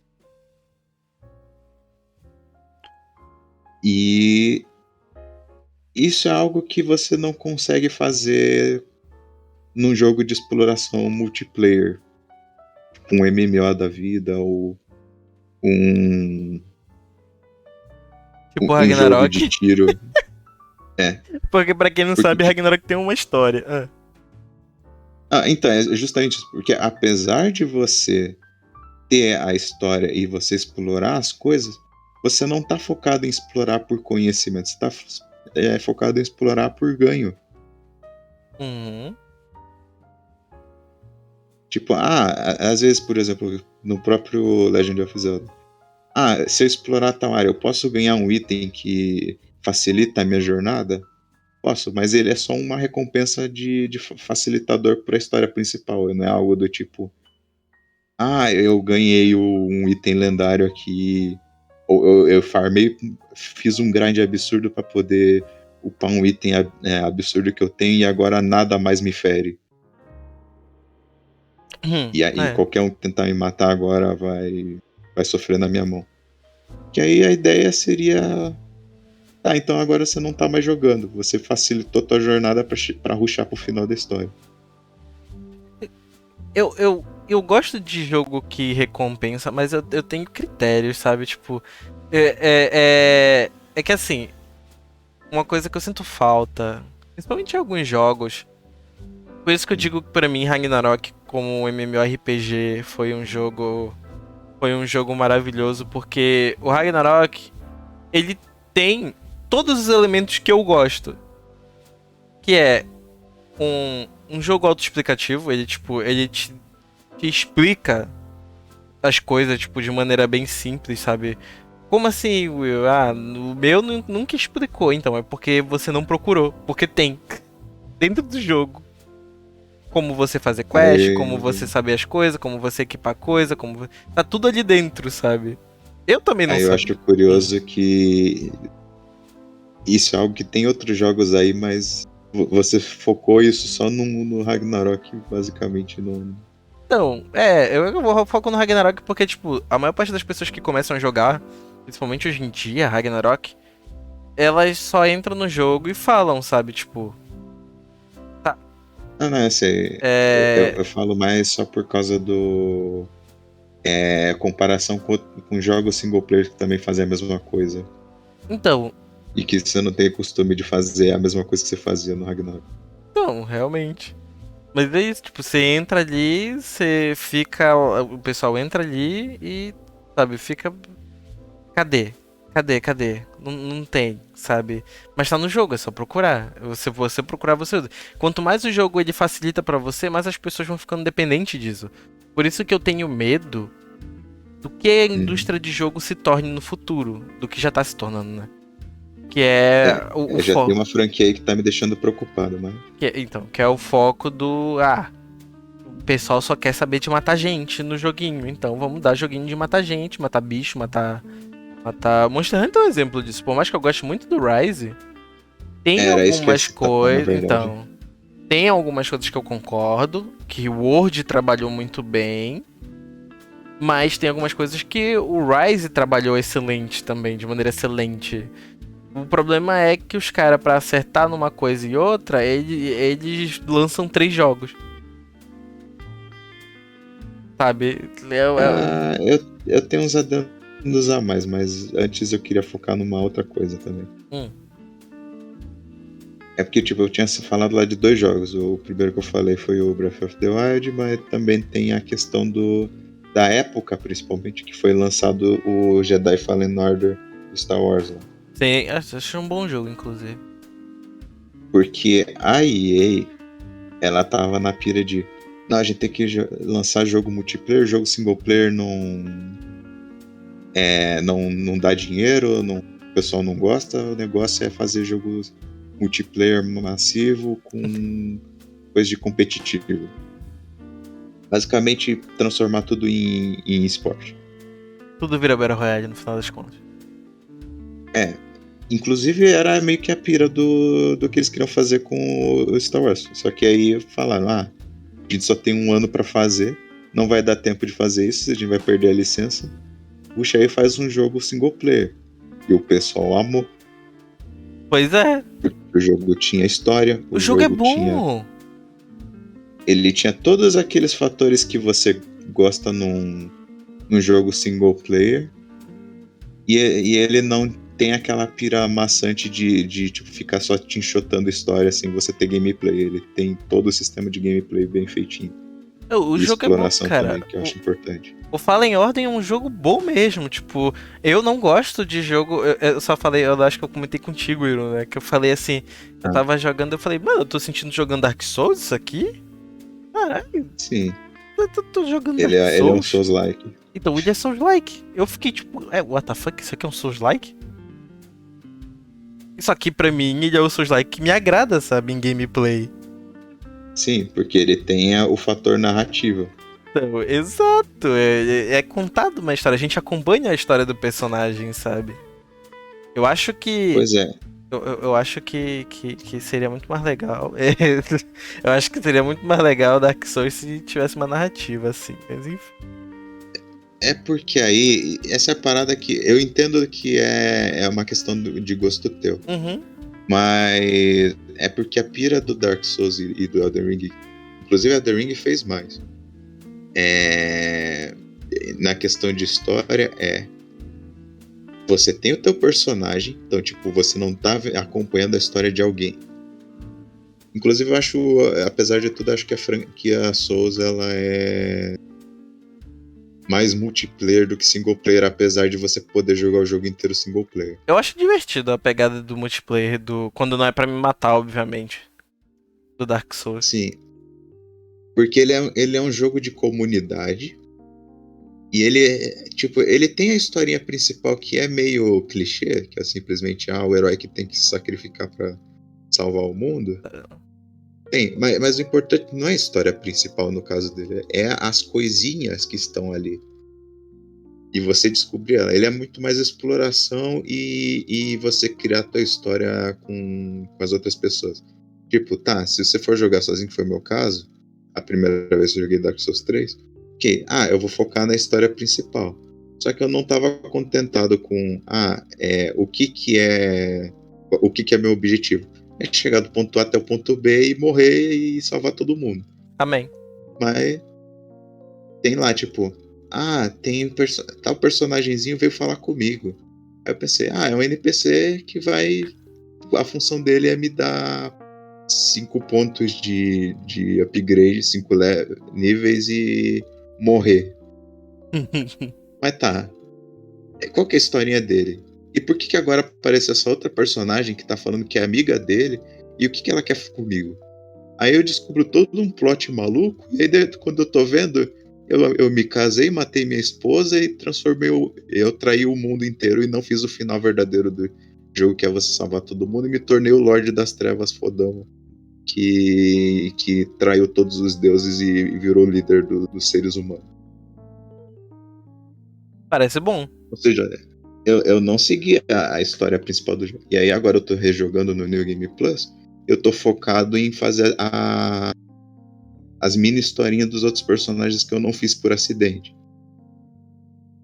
E isso é algo que você não consegue fazer num jogo de exploração multiplayer. Tipo um MMO da vida ou um, Tipo um jogo de Ragnarok. tiro. É. Porque pra quem não Porque, sabe, tipo, Ragnarok tem uma história. então, é justamente isso. Porque apesar de você ter a história e você explorar as coisas, você não tá focado em explorar por conhecimento. Você tá focado em explorar por ganho. Uhum. Tipo, às vezes, por exemplo, no próprio Legend of Zelda. Se eu explorar tal área, eu posso ganhar um item que facilita a minha jornada? Posso, mas ele é só uma recompensa de facilitador para a história principal. Não é algo do tipo, eu ganhei um item lendário aqui, ou eu farmei, fiz um grind absurdo para poder upar um item absurdo que eu tenho e agora nada mais me fere. E aí É. qualquer um que tentar me matar agora vai sofrer na minha mão. Que aí a ideia seria. Então agora você não tá mais jogando. Você facilitou tua jornada pra rushar pro final da história. Eu gosto de jogo que recompensa, mas eu tenho critérios, sabe? Tipo, é que assim, uma coisa que eu sinto falta, principalmente em alguns jogos, por isso que eu digo que pra mim Ragnarok como um MMORPG foi um jogo maravilhoso, porque o Ragnarok, ele tem todos os elementos que eu gosto, que é um jogo autoexplicativo, ele te explica as coisas, tipo, de maneira bem simples, sabe? Como assim, Will? O meu nunca explicou, então. É porque você não procurou. Porque tem. Dentro do jogo. Como você fazer quest, como você Aí, saber as coisas, como você equipar coisa, como. Tá tudo ali dentro, sabe? Eu também não aí eu acho sabia. curioso que isso é algo que tem outros jogos aí, mas você focou isso só no Ragnarok, basicamente. No... Então, eu vou foco no Ragnarok porque, tipo, a maior parte das pessoas que começam a jogar, principalmente hoje em dia, Ragnarok, elas só entram no jogo e falam, sabe? Tipo, tá, Não, assim, é. eu falo mais só por causa do. Comparação com jogos single player que também fazem a mesma coisa. Então, E que você não tem costume de fazer a mesma coisa que você fazia no Ragnarok. Não, realmente. Mas é isso, tipo, você entra ali, você fica. O pessoal entra ali e, sabe, fica. Cadê? Cadê? Não tem, sabe? Mas tá no jogo, é só procurar. Você procurar, você usa. Quanto mais o jogo ele facilita pra você, mais as pessoas vão ficando dependentes disso. Por isso que eu tenho medo do que a Uhum. indústria de jogo se torne no futuro, do que já tá se tornando, né? Que é o Já tem foco. uma franquia aí que tá me deixando preocupado, mas. Que é o foco do. O pessoal só quer saber de matar gente no joguinho. Então vamos dar joguinho de matar gente, matar bicho, matar. Monster Hunter é um exemplo disso. Por mais que eu goste muito do Rise, tem Era isso que eu ia algumas citar, na coisas. verdade. Então. Tem algumas coisas que eu concordo. Que o World trabalhou muito bem. Mas tem algumas coisas que o Rise trabalhou excelente também, de maneira excelente. O problema é que os caras, pra acertar numa coisa e outra, eles lançam 3 jogos. Sabe? Eu tenho uns adendos a mais, mas antes eu queria focar numa outra coisa também. Hum. É porque, tipo, eu tinha falado lá de 2 jogos. O primeiro que eu falei foi o Breath of the Wild, mas também tem a questão da época, principalmente, que foi lançado o Jedi Fallen Order do Star Wars lá. Sim, acho um bom jogo, inclusive. Porque a EA, ela tava na pira de não, a gente tem que lançar jogo multiplayer, jogo single player não dá dinheiro, o pessoal não gosta, o negócio é fazer jogos multiplayer massivo com coisa de competitivo. Basicamente, transformar tudo em esporte. Tudo vira Battle Royale no final das contas. Inclusive, era meio que a pira do que eles queriam fazer com o Star Wars. Só que aí falaram, a gente só tem um ano pra fazer, não vai dar tempo de fazer isso, a gente vai perder a licença. Puxa aí, faz um jogo single player. E o pessoal amou. Pois é. O jogo tinha história, O jogo é tinha... bom. Ele tinha todos aqueles fatores que você gosta num jogo single player. E ele não tem aquela pira maçante de tipo, ficar só te enxotando história sem você ter gameplay. Ele tem todo o sistema de gameplay bem feitinho. O E jogo é bom, exploração cara. também, que eu acho importante. O Fallen Order é um jogo bom mesmo, tipo, eu não gosto de jogo, eu só falei, eu acho que eu comentei contigo, Iro, né, que eu falei assim, eu tava jogando, eu falei, mano, eu tô sentindo jogando Dark Souls isso aqui? Caralho, Sim, eu tô jogando ele Dark é um Souls. Souls-like. Então, ele é Souls-like. Eu fiquei tipo, what the fuck, isso aqui é um Souls-like? Isso aqui pra mim, ele é o Souls-like que me agrada, sabe, em gameplay. Sim, porque ele tem o fator narrativo. Então, exato, é contado uma história, a gente acompanha a história do personagem, sabe? Eu acho que Pois é. Eu acho que seria muito mais legal. Eu acho que seria muito mais legal Dark Souls se tivesse uma narrativa, assim. Mas enfim. É porque aí, essa é a parada que eu entendo que é uma questão de gosto teu. Uhum. Mas é porque a pira do Dark Souls e do Elden Ring, inclusive Elden Ring fez mais. Na questão de história, você tem o teu personagem, então tipo, você não tá acompanhando a história de alguém. Inclusive eu acho, apesar de tudo, acho que a franquia Souls ela é mais multiplayer do que single player, apesar de você poder jogar o jogo inteiro single player. Eu acho divertido a pegada do multiplayer, quando não é pra me matar, obviamente. Do Dark Souls. Sim, porque ele é um jogo de comunidade. E ele tem a historinha principal que é meio clichê, que é simplesmente o herói que tem que se sacrificar pra salvar o mundo. Tem, mas o importante não é a história principal no caso dele, é as coisinhas que estão ali. E você descobrir ela. Ele é muito mais exploração e você criar a tua história com as outras pessoas. Tipo, se você for jogar sozinho, que foi o meu caso, a primeira vez que eu joguei Dark Souls 3, eu vou focar na história principal. Só que eu não estava contentado com o que é meu objetivo. É chegar do ponto A até o ponto B e morrer e salvar todo mundo. Amém. Mas tem lá, tipo, tem tal personagemzinho veio falar comigo. Aí eu pensei, é um NPC que vai. A função dele é me dar 5 pontos de upgrade, 5 níveis e morrer. Mas qual que é a historinha dele? E por que agora aparece essa outra personagem que tá falando que é amiga dele? E o que ela quer comigo? Aí eu descubro todo um plot maluco. E aí quando eu tô vendo, eu me casei, matei minha esposa e transformei. Eu traí o mundo inteiro e não fiz o final verdadeiro do jogo, que é você salvar todo mundo, e me tornei o Lorde das Trevas fodão. Que traiu todos os deuses e virou líder dos seres humanos. Parece bom. Ou seja, eu não segui a história principal do jogo. E aí agora eu tô rejogando no New Game Plus. Eu tô focado em fazer as mini historinhas dos outros personagens que eu não fiz por acidente.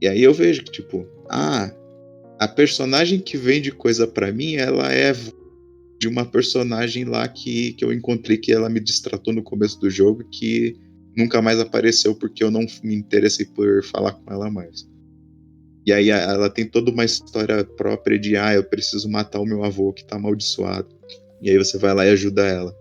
E aí eu vejo que, tipo, a personagem que vende coisa pra mim, ela é de uma personagem lá que eu encontrei que ela me distratou no começo do jogo, que nunca mais apareceu porque eu não me interessei por falar com ela mais. E aí ela tem toda uma história própria de eu preciso matar o meu avô que tá amaldiçoado. E aí você vai lá e ajuda ela.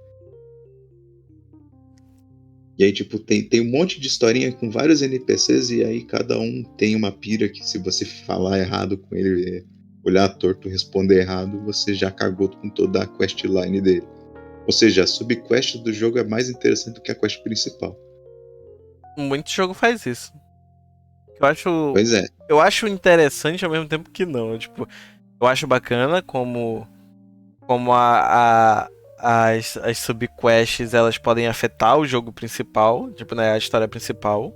E aí, tipo, tem um monte de historinha com vários NPCs e aí cada um tem uma pira que se você falar errado com ele, olhar torto, responder errado, você já cagou com toda a questline dele. Ou seja, a subquest do jogo é mais interessante do que a quest principal. Muito jogo faz isso. Eu acho. Pois é. Eu acho interessante ao mesmo tempo que não. Tipo, eu acho bacana como as subquests elas podem afetar o jogo principal, tipo, né, a história principal.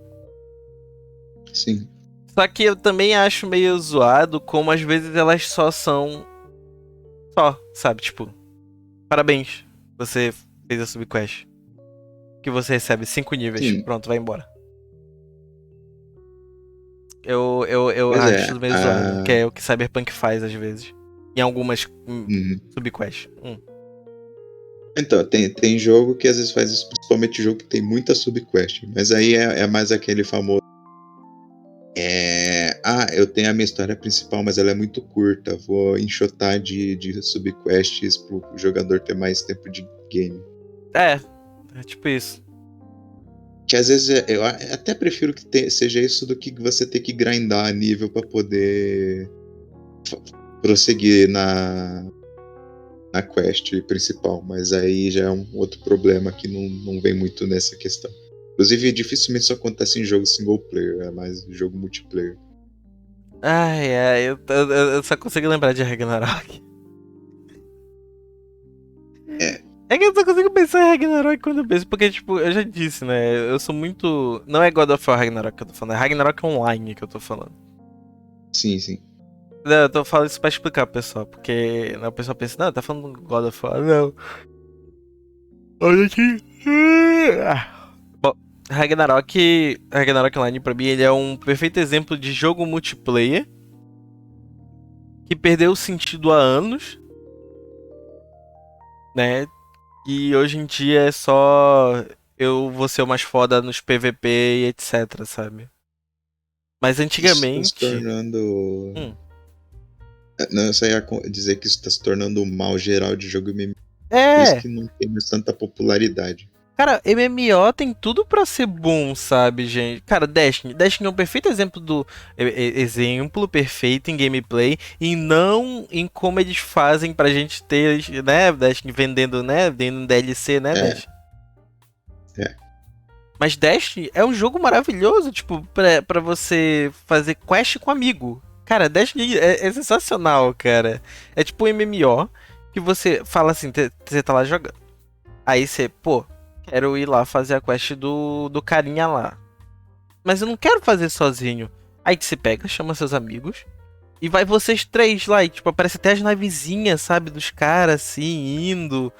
Sim. Só que eu também acho meio zoado como às vezes elas só são só, sabe? Tipo, parabéns, você fez a subquest. Que você recebe 5 níveis. Sim. Pronto, vai embora. Eu Pois acho é. meio zoado, que é o que Cyberpunk faz às vezes. Em algumas Uhum. subquests. Então, tem jogo que às vezes faz isso, principalmente jogo que tem muita subquest. Mas aí é mais aquele famoso. Eu tenho a minha história principal, mas ela é muito curta. Vou enxotar de subquests pro jogador ter mais tempo de game. É tipo isso. Que às vezes eu até prefiro que seja isso do que você ter que grindar nível pra poder prosseguir na quest principal. Mas aí já é um outro problema que não vem muito nessa questão. Inclusive, dificilmente isso acontece em jogo single player, é mais jogo multiplayer. Ai, eu só consigo lembrar de Ragnarok. É, É que eu só consigo pensar em Ragnarok quando eu penso, porque, tipo, eu já disse, né? Eu sou muito. Não é God of War Ragnarok que eu tô falando, é Ragnarok Online que eu tô falando. sim, sim. Não, eu tô falando isso pra explicar pro pessoal, porque né, o pessoal pensa, não, tá falando God of War, não. Olha aqui. Bom, Ragnarok Online pra mim ele é um perfeito exemplo de jogo multiplayer que perdeu o sentido há anos, né? E hoje em dia é só eu vou ser o mais foda nos PVP e etc, sabe? Mas Isso está se antigamente. tornando. Hum, Não, eu só ia dizer que isso está se tornando um mal geral de jogo MMO. Por isso é. que não tem mais tanta popularidade. Cara, MMO tem tudo pra ser bom, sabe, gente? Cara, Destiny é um perfeito exemplo do exemplo perfeito em gameplay e não em como eles fazem pra gente ter, né, Destiny vendendo, né, vendendo DLC, né, É, Destiny. é. Mas Destiny é um jogo maravilhoso, tipo, pra você fazer quest com amigo. Cara, Destiny é sensacional, cara. É tipo um MMO que você fala assim, você tá lá jogando. Aí você, pô, quero ir lá fazer a quest do carinha lá. Mas eu não quero fazer sozinho. Aí que você pega, chama seus amigos e vai vocês três lá. E tipo, aparece até as navezinhas, sabe? Dos caras assim, indo.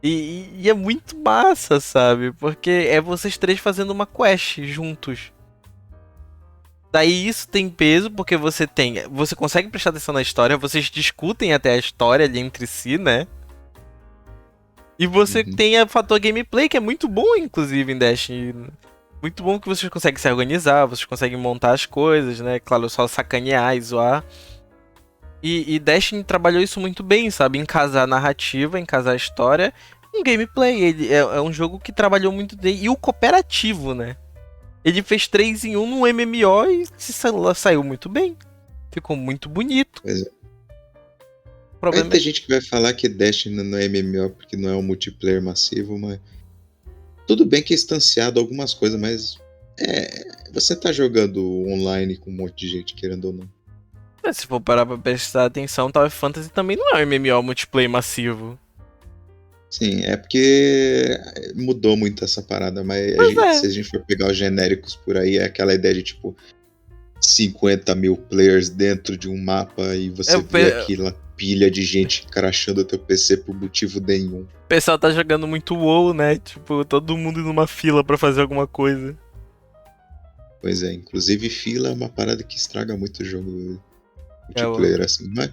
E é muito massa, sabe? Porque é vocês três fazendo uma quest juntos. Daí isso tem peso porque você consegue prestar atenção na história, vocês discutem até a história ali entre si, né? E você Uhum. tem o fator gameplay que é muito bom, inclusive, em Destiny. Muito bom que vocês conseguem se organizar, vocês conseguem montar as coisas, né? Claro, só sacanear e zoar. E Destiny trabalhou isso muito bem, sabe? Em casar a narrativa, em casar a história, um gameplay. Ele é um jogo que trabalhou muito bem. E o cooperativo, né? Ele fez 3 em 1 no MMO e saiu muito bem. Ficou muito bonito. Pois é. O Vai problema ter é. gente que vai falar que Destiny não é MMO porque não é um multiplayer massivo, mas tudo bem que é instanciado algumas coisas, mas você tá jogando online com um monte de gente, querendo ou não. Se for parar pra prestar atenção, Tower Fantasy também não é um MMO multiplayer massivo. Sim, é porque mudou muito essa parada, mas Pois se é. a gente for pegar os genéricos por aí, é aquela ideia de tipo 50 mil players dentro de um mapa e você vê aquela pilha de gente crashando o teu PC por motivo nenhum. O pessoal tá jogando muito WoW, né? Tipo, todo mundo numa fila pra fazer alguma coisa. Pois é, inclusive fila é uma parada que estraga muito o jogo É o... multiplayer, assim. Mas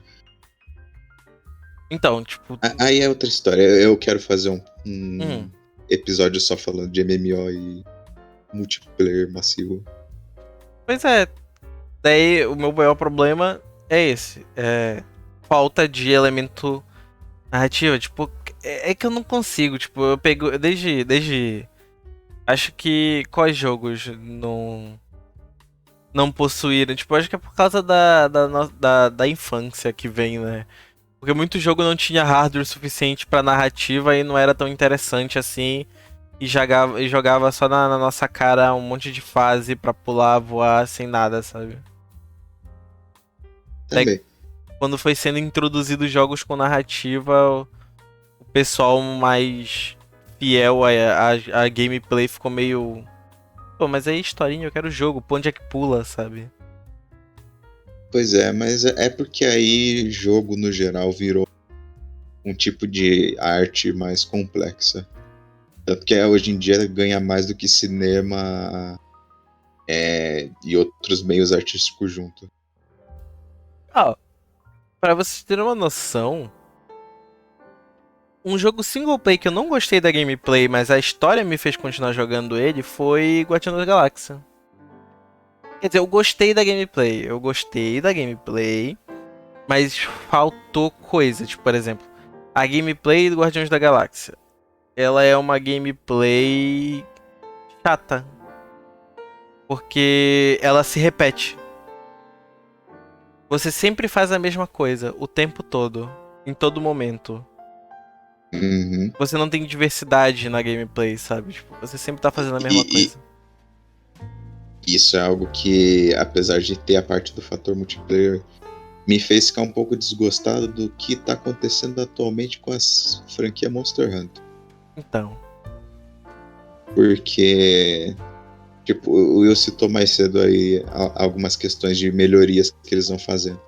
Então, tipo. aí é outra história. Eu quero fazer um Hum, episódio só falando de MMO e multiplayer massivo. pois é. Daí o meu maior problema é esse. É falta de elemento narrativo. Tipo, é que eu não consigo. Tipo, eu pego. Desde. Acho que. Quais jogos não possuíram? Tipo, acho que é por causa da infância que vem, né? Porque muito jogo não tinha hardware suficiente pra narrativa e não era tão interessante assim. E jogava só na nossa cara um monte de fase pra pular, voar, sem nada, sabe? também. Quando foi sendo introduzidos jogos com narrativa, o pessoal mais fiel a gameplay ficou meio... Pô, mas aí historinha, eu quero jogo, pô, onde é que pula, sabe? Pois é, mas é porque aí jogo no geral virou um tipo de arte mais complexa. Tanto que hoje em dia ganha mais do que cinema e outros meios artísticos junto. Ah, pra vocês terem uma noção, um jogo single play que eu não gostei da gameplay, mas a história me fez continuar jogando ele, foi Guardiões da Galáxia. Quer dizer, eu gostei da gameplay, mas faltou coisa. Tipo, por exemplo, a gameplay do Guardiões da Galáxia. Ela é uma gameplay chata, porque ela se repete. Você sempre faz a mesma coisa, o tempo todo, em todo momento. Uhum. Você não tem diversidade na gameplay, sabe? Tipo, você sempre tá fazendo a mesma E coisa. isso é algo que, apesar de ter a parte do fator multiplayer, me fez ficar um pouco desgostado do que tá acontecendo atualmente com a franquia Monster Hunter. Então. Porque, tipo, o Will citou mais cedo aí algumas questões de melhorias que eles vão fazendo.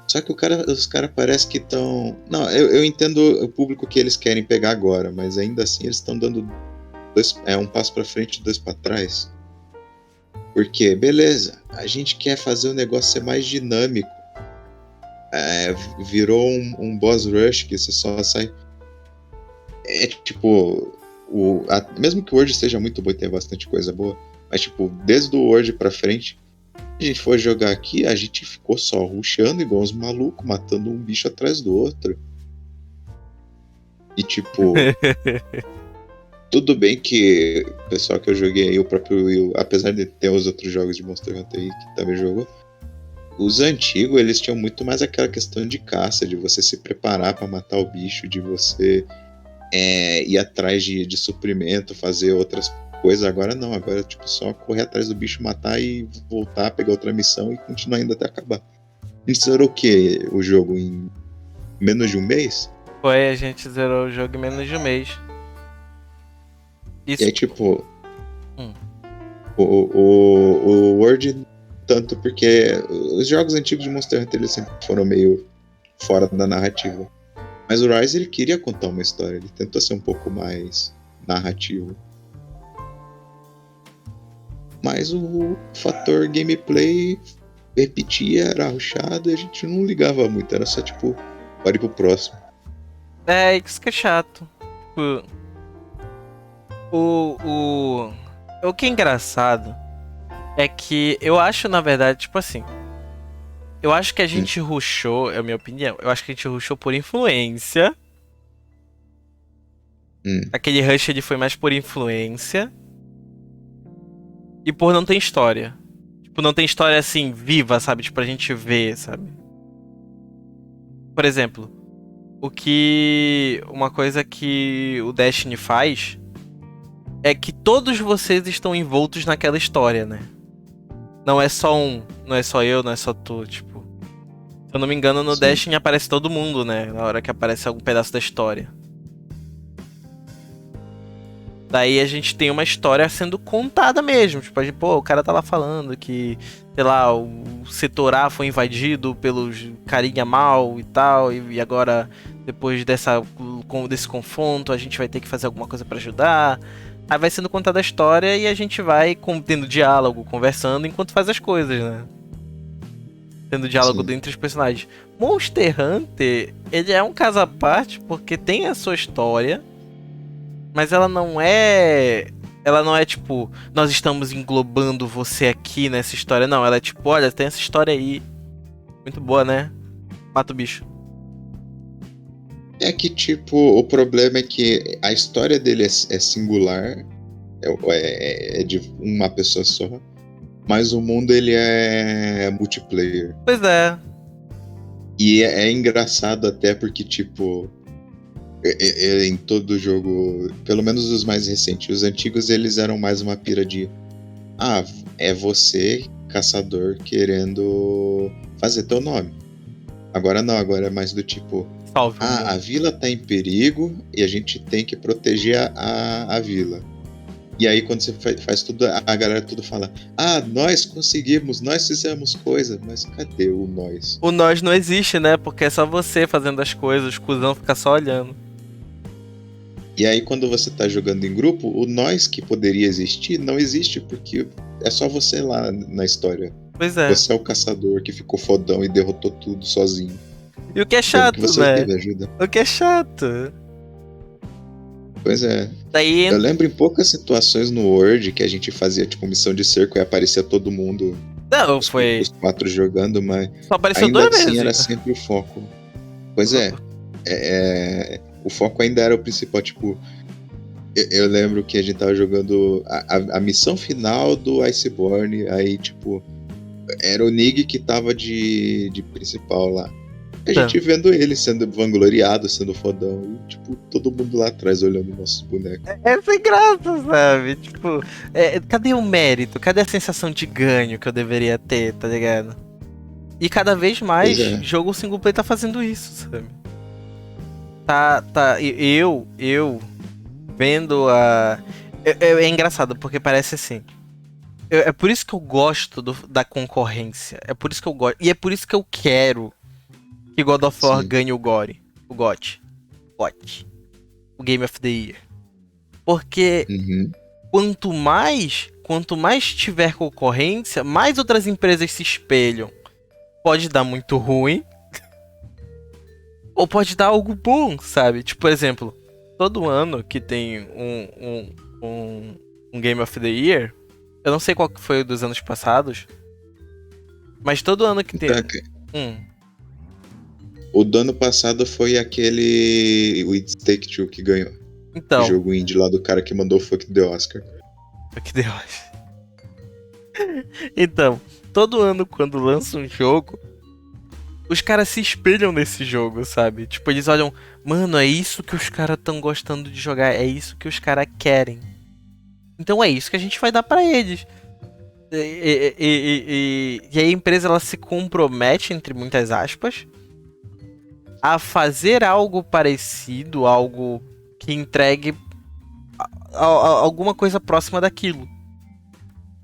Só que os caras parece que estão... Não, eu entendo o público que eles querem pegar agora, mas ainda assim eles estão dando um passo pra frente e dois pra trás. Porque, beleza, a gente quer fazer o negócio ser mais dinâmico. Virou um boss rush que você só sai... É tipo... mesmo que o Word esteja muito bom e tenha bastante coisa boa, mas tipo, desde o Word pra frente, a gente foi jogar aqui, a gente ficou só rushando igual uns malucos, matando um bicho atrás do outro. E tipo... Tudo bem que o pessoal que eu joguei aí, o próprio Will, apesar de ter os outros jogos de Monster Hunter aí que também jogou, os antigos eles tinham muito mais aquela questão de caça, de você se preparar pra matar o bicho, de você ir atrás de suprimento, fazer outras coisas. Agora não, agora é tipo só correr atrás do bicho, matar e voltar, pegar outra missão e continuar indo até acabar. A gente zerou o que? O jogo em menos de um mês? Foi, a gente zerou o jogo em menos de um mês. Isso. E aí tipo... Hum. O Word, tanto porque os jogos antigos de Monster Hunter eles sempre foram meio fora da narrativa. Mas o Rise ele queria contar uma história, ele tentou ser um pouco mais narrativo. Mas o fator gameplay repetia, era rushado e a gente não ligava muito, era só tipo, pare pro próximo. É, isso que é chato. Tipo, o que é engraçado é que eu acho, na verdade, tipo assim. Eu acho que a gente rushou, é a minha opinião. Eu acho que a gente rushou por influência. Aquele rush ele foi mais por influência. E por não ter história. Tipo, não tem história assim, viva, sabe? Tipo, pra gente ver, sabe? Por exemplo, uma coisa que o Destiny faz é que todos vocês estão envoltos naquela história, né? Não é só não é só eu, não é só tu, tipo. Se eu não me engano, no Sim. Destiny aparece todo mundo, né? Na hora que aparece algum pedaço da história. Daí a gente tem uma história sendo contada mesmo. Tipo, pô, o cara tá lá falando que, sei lá, o setor A foi invadido pelos carinha mal e tal. E agora, depois desse confronto, a gente vai ter que fazer alguma coisa pra ajudar. Aí vai sendo contada a história e a gente vai tendo diálogo, conversando enquanto faz as coisas, né? Tendo diálogo Sim. entre os personagens. Monster Hunter, ele é um caso à parte porque tem a sua história, mas ela não é tipo, nós estamos englobando você aqui nessa história. Não, ela é tipo, olha, tem essa história aí. Muito boa, né? Mata o bicho. É que, tipo, o problema é que a história dele é singular, é de uma pessoa só, mas o mundo ele é multiplayer. Pois é. E é engraçado até porque, tipo, em todo jogo, pelo menos os mais recentes, os antigos eles eram mais uma pira de é você caçador querendo fazer teu nome. Agora não, agora é mais do tipo, Salve o a mundo. vila tá em perigo e a gente tem que proteger a vila. E aí quando você faz tudo, a galera tudo fala, nós conseguimos, nós fizemos coisa, mas cadê o nós? O nós não existe, né? Porque é só você fazendo as coisas, o cuzão fica só olhando. E aí quando você tá jogando em grupo, o nós que poderia existir, não existe, porque é só você lá na história. Pois é. Você é o caçador que ficou fodão e derrotou tudo sozinho. E o que é Sendo que chato, você né? teve ajuda. O que é chato. Pois é. Daí Eu lembro em poucas situações no Word que a gente fazia tipo missão de cerco e aparecia todo mundo, não, os foi. 4 jogando, mas Só apareceu ainda 2 assim era vezes. sempre o foco. Pois o foco ainda era o principal, tipo, eu lembro que a gente tava jogando a missão final do Iceborne, aí tipo, era o Nig que tava de principal lá. A gente vendo ele sendo vangloriado, sendo fodão, e tipo, todo mundo lá atrás olhando nossos bonecos. É sem graça, sabe? Tipo, cadê o mérito? Cadê a sensação de ganho que eu deveria ter, tá ligado? E cada vez Pois mais, é. jogo single player tá fazendo isso, sabe? Eu vendo a. É engraçado, porque parece assim. É por isso que eu gosto da concorrência. É por isso que eu gosto. E é por isso que eu quero que God of War Sim. ganhe o GORY. O GOT. O Game of the Year. Porque Uhum. quanto mais tiver concorrência, mais outras empresas se espelham. Pode dar muito ruim. Ou pode dar algo bom, sabe? Tipo, por exemplo, todo ano que tem um Game of the Year, eu não sei qual que foi o dos anos passados, mas todo ano que tem. O do ano passado foi aquele o It's Take Two que ganhou. O Então, jogo indie lá do cara que mandou o Fuck the Oscar. que deu. Então, todo ano quando lança um jogo, os caras se espelham nesse jogo, sabe? Tipo, eles olham, mano, é isso que os caras tão gostando de jogar, é isso que os caras querem. Então é isso que a gente vai dar pra eles. E a empresa ela se compromete, entre muitas aspas, a fazer algo parecido, algo que entregue alguma coisa próxima daquilo.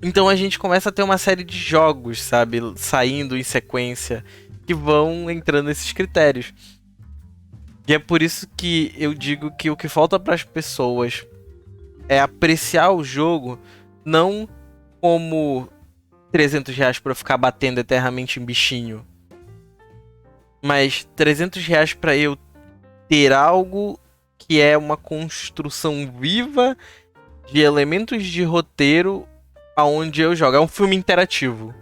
Então a gente começa a ter uma série de jogos, sabe, saindo em sequência, que vão entrando nesses critérios. E é por isso que eu digo que o que falta para as pessoas é apreciar o jogo não como R$300 para eu ficar batendo eternamente em bichinho, mas R$300 para eu ter algo que é uma construção viva de elementos de roteiro aonde eu jogo. É um filme interativo.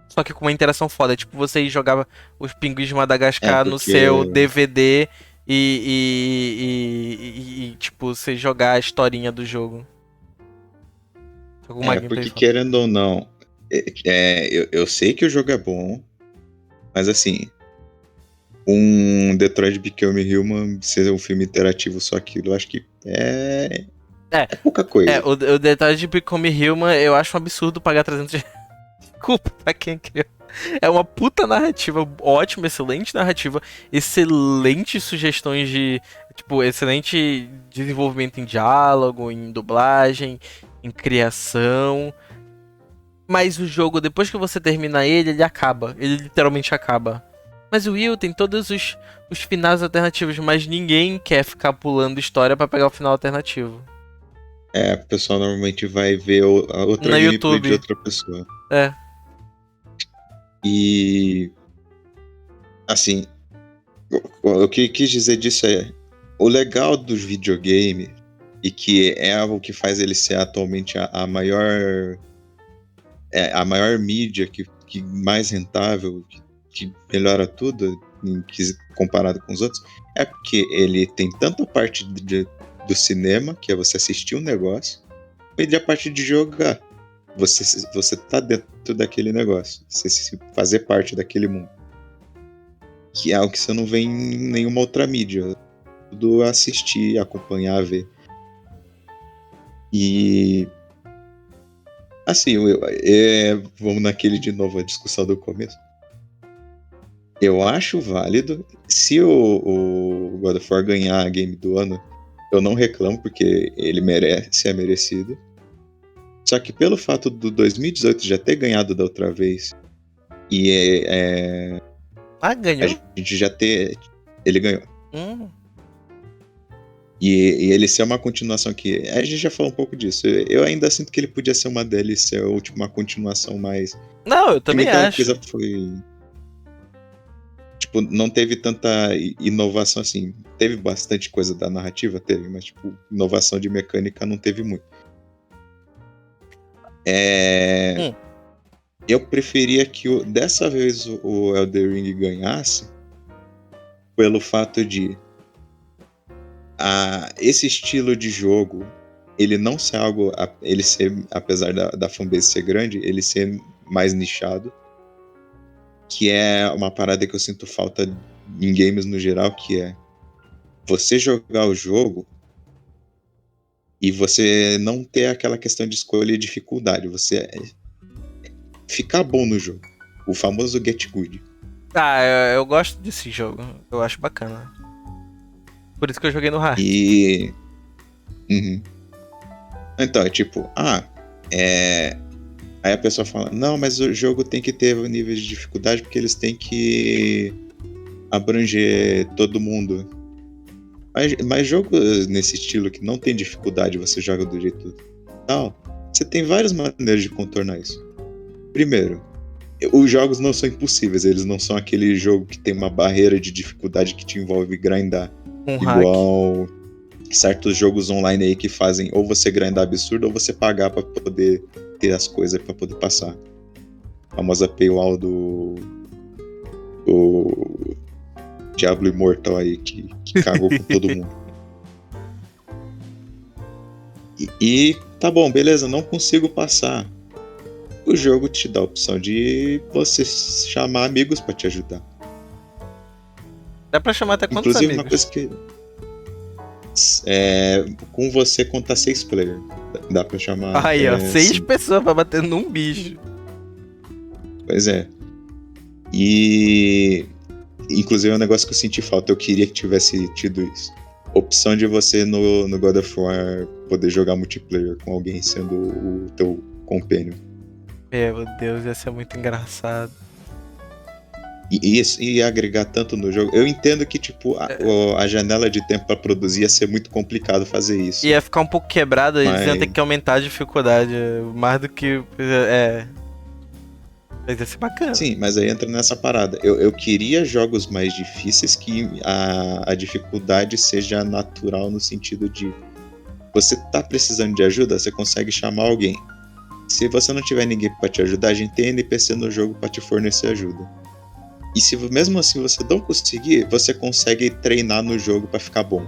Só que com uma interação foda. Tipo, você jogava os Pinguins de Madagascar no seu Porque DVD tipo, você jogar a historinha do jogo. Alguma gameplay porque foda. querendo ou não, eu sei que o jogo é bom, mas assim, um Detroit Become Human ser um filme interativo só aquilo, eu acho que é pouca coisa. O detalhe de Become Human, eu acho um absurdo pagar 300 reais. Desculpa pra quem criou. É uma puta narrativa, ótima, excelente narrativa, excelentes sugestões de, tipo, excelente desenvolvimento em diálogo, em dublagem, em criação. Mas o jogo, depois que você termina ele acaba. Ele literalmente acaba. Mas o Will tem todos os finais alternativos, mas ninguém quer ficar pulando história pra pegar o final alternativo. O pessoal normalmente vai ver a outra No gameplay de YouTube. outra pessoa. É. E assim, o que quis dizer disso é o legal dos videogames e que é algo que faz ele ser atualmente a maior mídia que mais rentável, que melhora tudo comparado com os outros, é porque ele tem tanto a parte do cinema, que é você assistir um negócio, e a parte de jogar. Você tá dentro daquele negócio, você fazer parte daquele mundo. Que é algo que você não vê em nenhuma outra mídia. Tudo assistir, acompanhar, ver. E Assim, vamos naquele de novo, a discussão do começo. Eu acho válido. Se o God of War ganhar a Game do Ano, eu não reclamo, porque ele merece, é merecido. Só que pelo fato do 2018 já ter ganhado da outra vez, e a Ganhou? gente já ter. Ele ganhou. Hum. E ele ser uma continuação que. A gente já falou um pouco disso. Eu ainda sinto que ele podia ser uma DLC ou tipo, uma continuação mais. Não, eu também Aquela acho. coisa foi. Tipo, não teve tanta inovação assim. Teve bastante coisa da narrativa, teve, mas tipo, inovação de mecânica não teve muito. Eu preferia que dessa vez o Elden Ring ganhasse pelo fato de esse estilo de jogo, ele não ser algo, ele ser, apesar da fanbase ser grande, ele ser mais nichado, que é uma parada que eu sinto falta em games no geral, que é você jogar o jogo e você não ter aquela questão de escolha e dificuldade, você ficar bom no jogo, o famoso get good. Eu gosto desse jogo, eu acho bacana. Por isso que eu joguei no hard. E uhum. Então, é tipo, aí a pessoa fala, não, mas o jogo tem que ter nível de dificuldade porque eles têm que abranger todo mundo. Mas jogos nesse estilo que não tem dificuldade, você joga do jeito tal, você tem várias maneiras de contornar isso. Primeiro, os jogos não são impossíveis, eles não são aquele jogo que tem uma barreira de dificuldade que te envolve grindar. Igual hack. Certos jogos online aí que fazem ou você grindar absurdo ou você pagar pra poder ter as coisas pra poder passar. A famosa paywall do Diablo Immortal aí, que cagou com todo mundo. E tá bom, beleza, não consigo passar. O jogo te dá a opção de você chamar amigos pra te ajudar. Dá pra chamar até quantos Inclusive, amigos? uma coisa que com você conta 6 players. Dá pra chamar. Aí, ó, 6 pessoas pra bater num bicho. Pois é. E inclusive é um negócio que eu senti falta. Eu queria que tivesse tido isso. Opção de você no God of War poder jogar multiplayer com alguém sendo o teu companion. Meu Deus, ia ser muito engraçado. E isso ia agregar tanto no jogo. Eu entendo que, tipo, a janela de tempo pra produzir ia ser muito complicado fazer isso. Ia ficar um pouco quebrado, eles iam ter que aumentar a dificuldade. Mais do que. Mas ia ser bacana. Sim, mas aí entra nessa parada. Eu queria jogos mais difíceis que a dificuldade seja natural no sentido de você tá precisando de ajuda, você consegue chamar alguém. Se você não tiver ninguém pra te ajudar, a gente tem NPC no jogo pra te fornecer ajuda. E se mesmo assim você não conseguir, você consegue treinar no jogo pra ficar bom.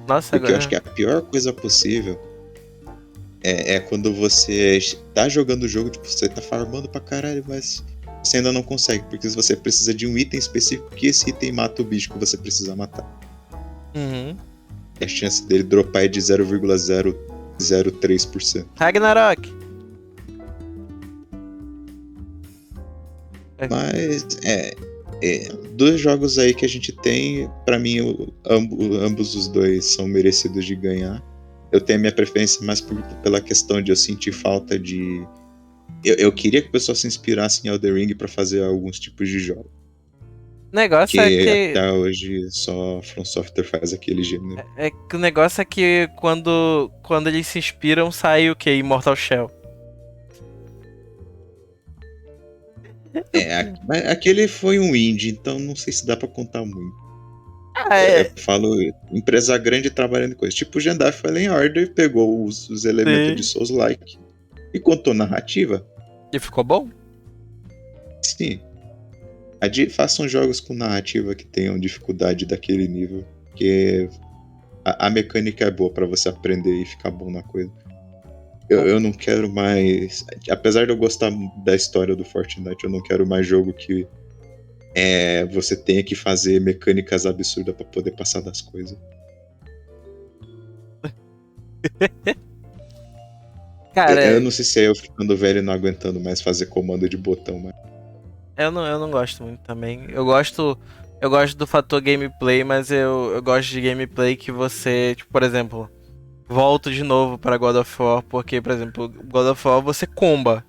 Nossa, porque agora... eu acho que a pior coisa possível é quando você tá jogando o jogo, tipo, você tá farmando pra caralho, mas você ainda não consegue, porque você precisa de um item específico que esse item mata o bicho que você precisa matar. Uhum. E a chance dele dropar é de 0,003%. Ragnarok! Mas, dos jogos aí que a gente tem, pra mim, ambos os dois são merecidos de ganhar. Eu tenho a minha preferência mais pela questão de eu sentir falta de... Eu queria que o pessoal se inspirasse em Elden Ring pra fazer alguns tipos de jogos. O negócio é que... até hoje só From Software faz aquele gênero. É que o negócio é que quando eles se inspiram, sai o que? Immortal Shell. Mas aquele foi um indie, então não sei se dá pra contar muito. Eu falo, empresa grande trabalhando em coisas. Tipo, o Jedi Fallen Order pegou os elementos de Souls-like e contou narrativa. E ficou bom? Sim. Façam jogos com narrativa que tenham dificuldade daquele nível, porque a mecânica é boa pra você aprender e ficar bom na coisa. Eu não quero mais... Apesar de eu gostar da história do Fortnite, eu não quero mais jogo que você tenha que fazer mecânicas absurdas pra poder passar das coisas. Cara, Eu não sei se é eu ficando velho e não aguentando mais fazer comando de botão, mas. eu não gosto muito também. Eu gosto do fator gameplay, mas eu gosto de gameplay que você, tipo, por exemplo, volto de novo para God of War, porque, por exemplo, God of War você comba.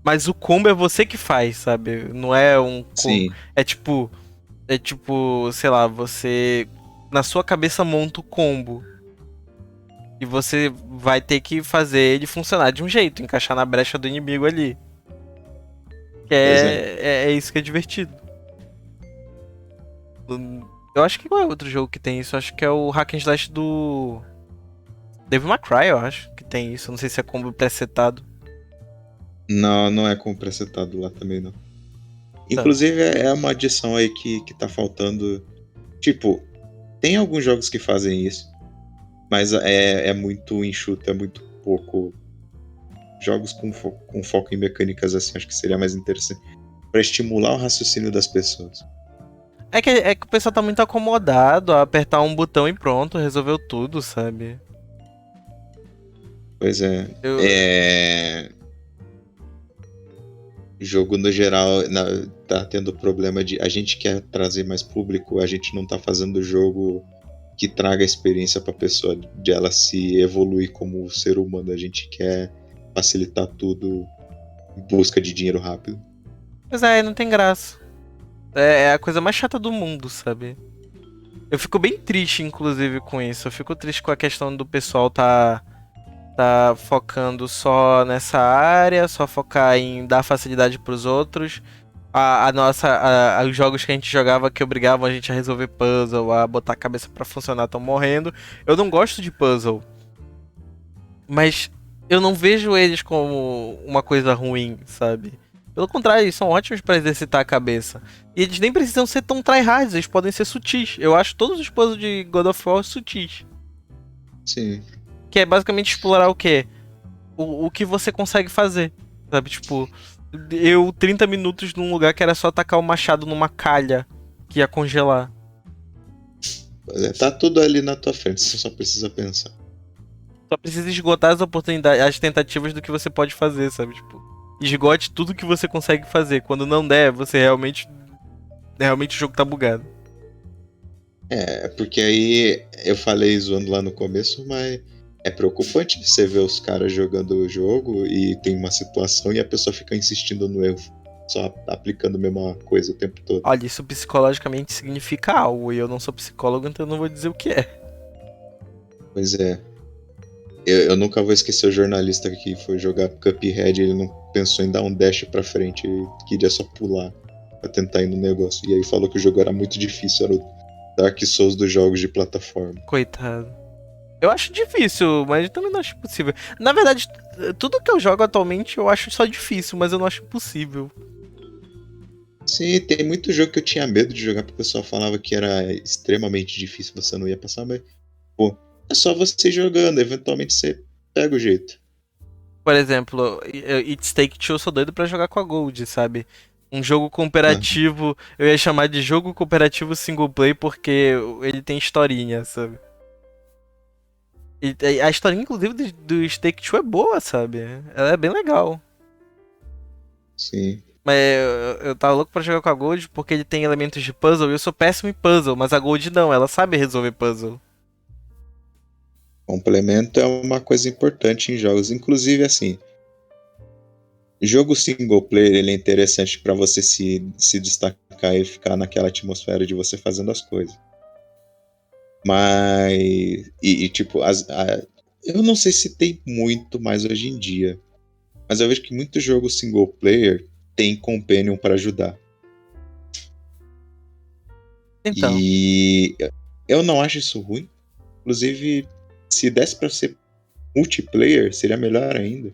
Mas o combo é você que faz, sabe? Não é um combo. Sim, É tipo, sei lá, você na sua cabeça monta o combo. E você vai ter que fazer ele funcionar de um jeito, encaixar na brecha do inimigo ali. Que pois é. é isso que é divertido. Eu acho que qual é outro jogo que tem isso? Eu acho que é o Hack and Slash do Devil May Cry, eu acho que tem isso. Não sei se é combo pré-setado. Não, não é como precetado lá também, não. Tá. Inclusive, é uma adição aí que tá faltando. Tipo, tem alguns jogos que fazem isso, mas é muito enxuto, é muito pouco. Jogos com foco em mecânicas assim, acho que seria mais interessante. Pra estimular o raciocínio das pessoas. É que o pessoal tá muito acomodado a apertar um botão e pronto, resolveu tudo, sabe? Pois é. Eu, Jogo no geral tá tendo problema de. A gente quer trazer mais público, a gente não tá fazendo jogo que traga experiência pra pessoa, de ela se evoluir como ser humano. A gente quer facilitar tudo em busca de dinheiro rápido. Mas não tem graça. É a coisa mais chata do mundo, sabe? Eu fico bem triste, inclusive, com isso. Eu fico triste com a questão do pessoal tá focando só nessa área, só focar em dar facilidade pros outros. Os jogos que a gente jogava que obrigavam a gente a resolver puzzle, a botar a cabeça pra funcionar, estão morrendo. Eu não gosto de puzzle, mas eu não vejo eles como uma coisa ruim, sabe? Pelo contrário, eles são ótimos pra exercitar a cabeça. E eles nem precisam ser tão tryhards, eles podem ser sutis. Eu acho todos os puzzles de God of War sutis. Sim. Que é basicamente explorar o quê? O que você consegue fazer. Sabe, tipo, 30 minutos num lugar que era só tacar o machado numa calha que ia congelar. Tá tudo ali na tua frente, você só precisa pensar. Só precisa esgotar as oportunidades, as tentativas do que você pode fazer, sabe? Tipo, esgote tudo que você consegue fazer. Quando não der, você realmente o jogo tá bugado. É, porque aí eu falei zoando lá no começo, mas é preocupante você ver os caras jogando o jogo e tem uma situação e a pessoa fica insistindo no erro, só aplicando a mesma coisa o tempo todo. Olha, isso psicologicamente significa algo, e eu não sou psicólogo, então eu não vou dizer o que é. Pois é. Eu nunca vou esquecer o jornalista que foi jogar Cuphead, ele não pensou em dar um dash pra frente, ele queria só pular pra tentar ir no negócio. E aí falou que o jogo era muito difícil, era o Dark Souls dos jogos de plataforma. Coitado. Eu acho difícil, mas eu também não acho impossível. Na verdade, tudo que eu jogo atualmente eu acho só difícil, mas eu não acho impossível. Sim, tem muito jogo que eu tinha medo de jogar, porque o pessoal falava que era extremamente difícil, você não ia passar, mas, pô, é só você jogando, eventualmente você pega o jeito. Por exemplo, It's Take-Two eu sou doido pra jogar com a Gold, sabe? Um jogo Aham. cooperativo, eu ia chamar de jogo cooperativo single play porque ele tem historinha, sabe? E a historinha, inclusive, do Take-Two é boa, sabe? Ela é bem legal. Sim. Mas eu tava louco pra jogar com a Gold porque ele tem elementos de puzzle e eu sou péssimo em puzzle, mas a Gold não, ela sabe resolver puzzle. Complemento é uma coisa importante em jogos. Inclusive, assim, jogo single player ele é interessante pra você se destacar e ficar naquela atmosfera de você fazendo as coisas. Mas. Tipo, eu não sei se tem muito mais hoje em dia. Mas eu vejo que muito jogo single player tem companion pra ajudar. Então, E eu não acho isso ruim. Inclusive, se desse pra ser multiplayer, seria melhor ainda.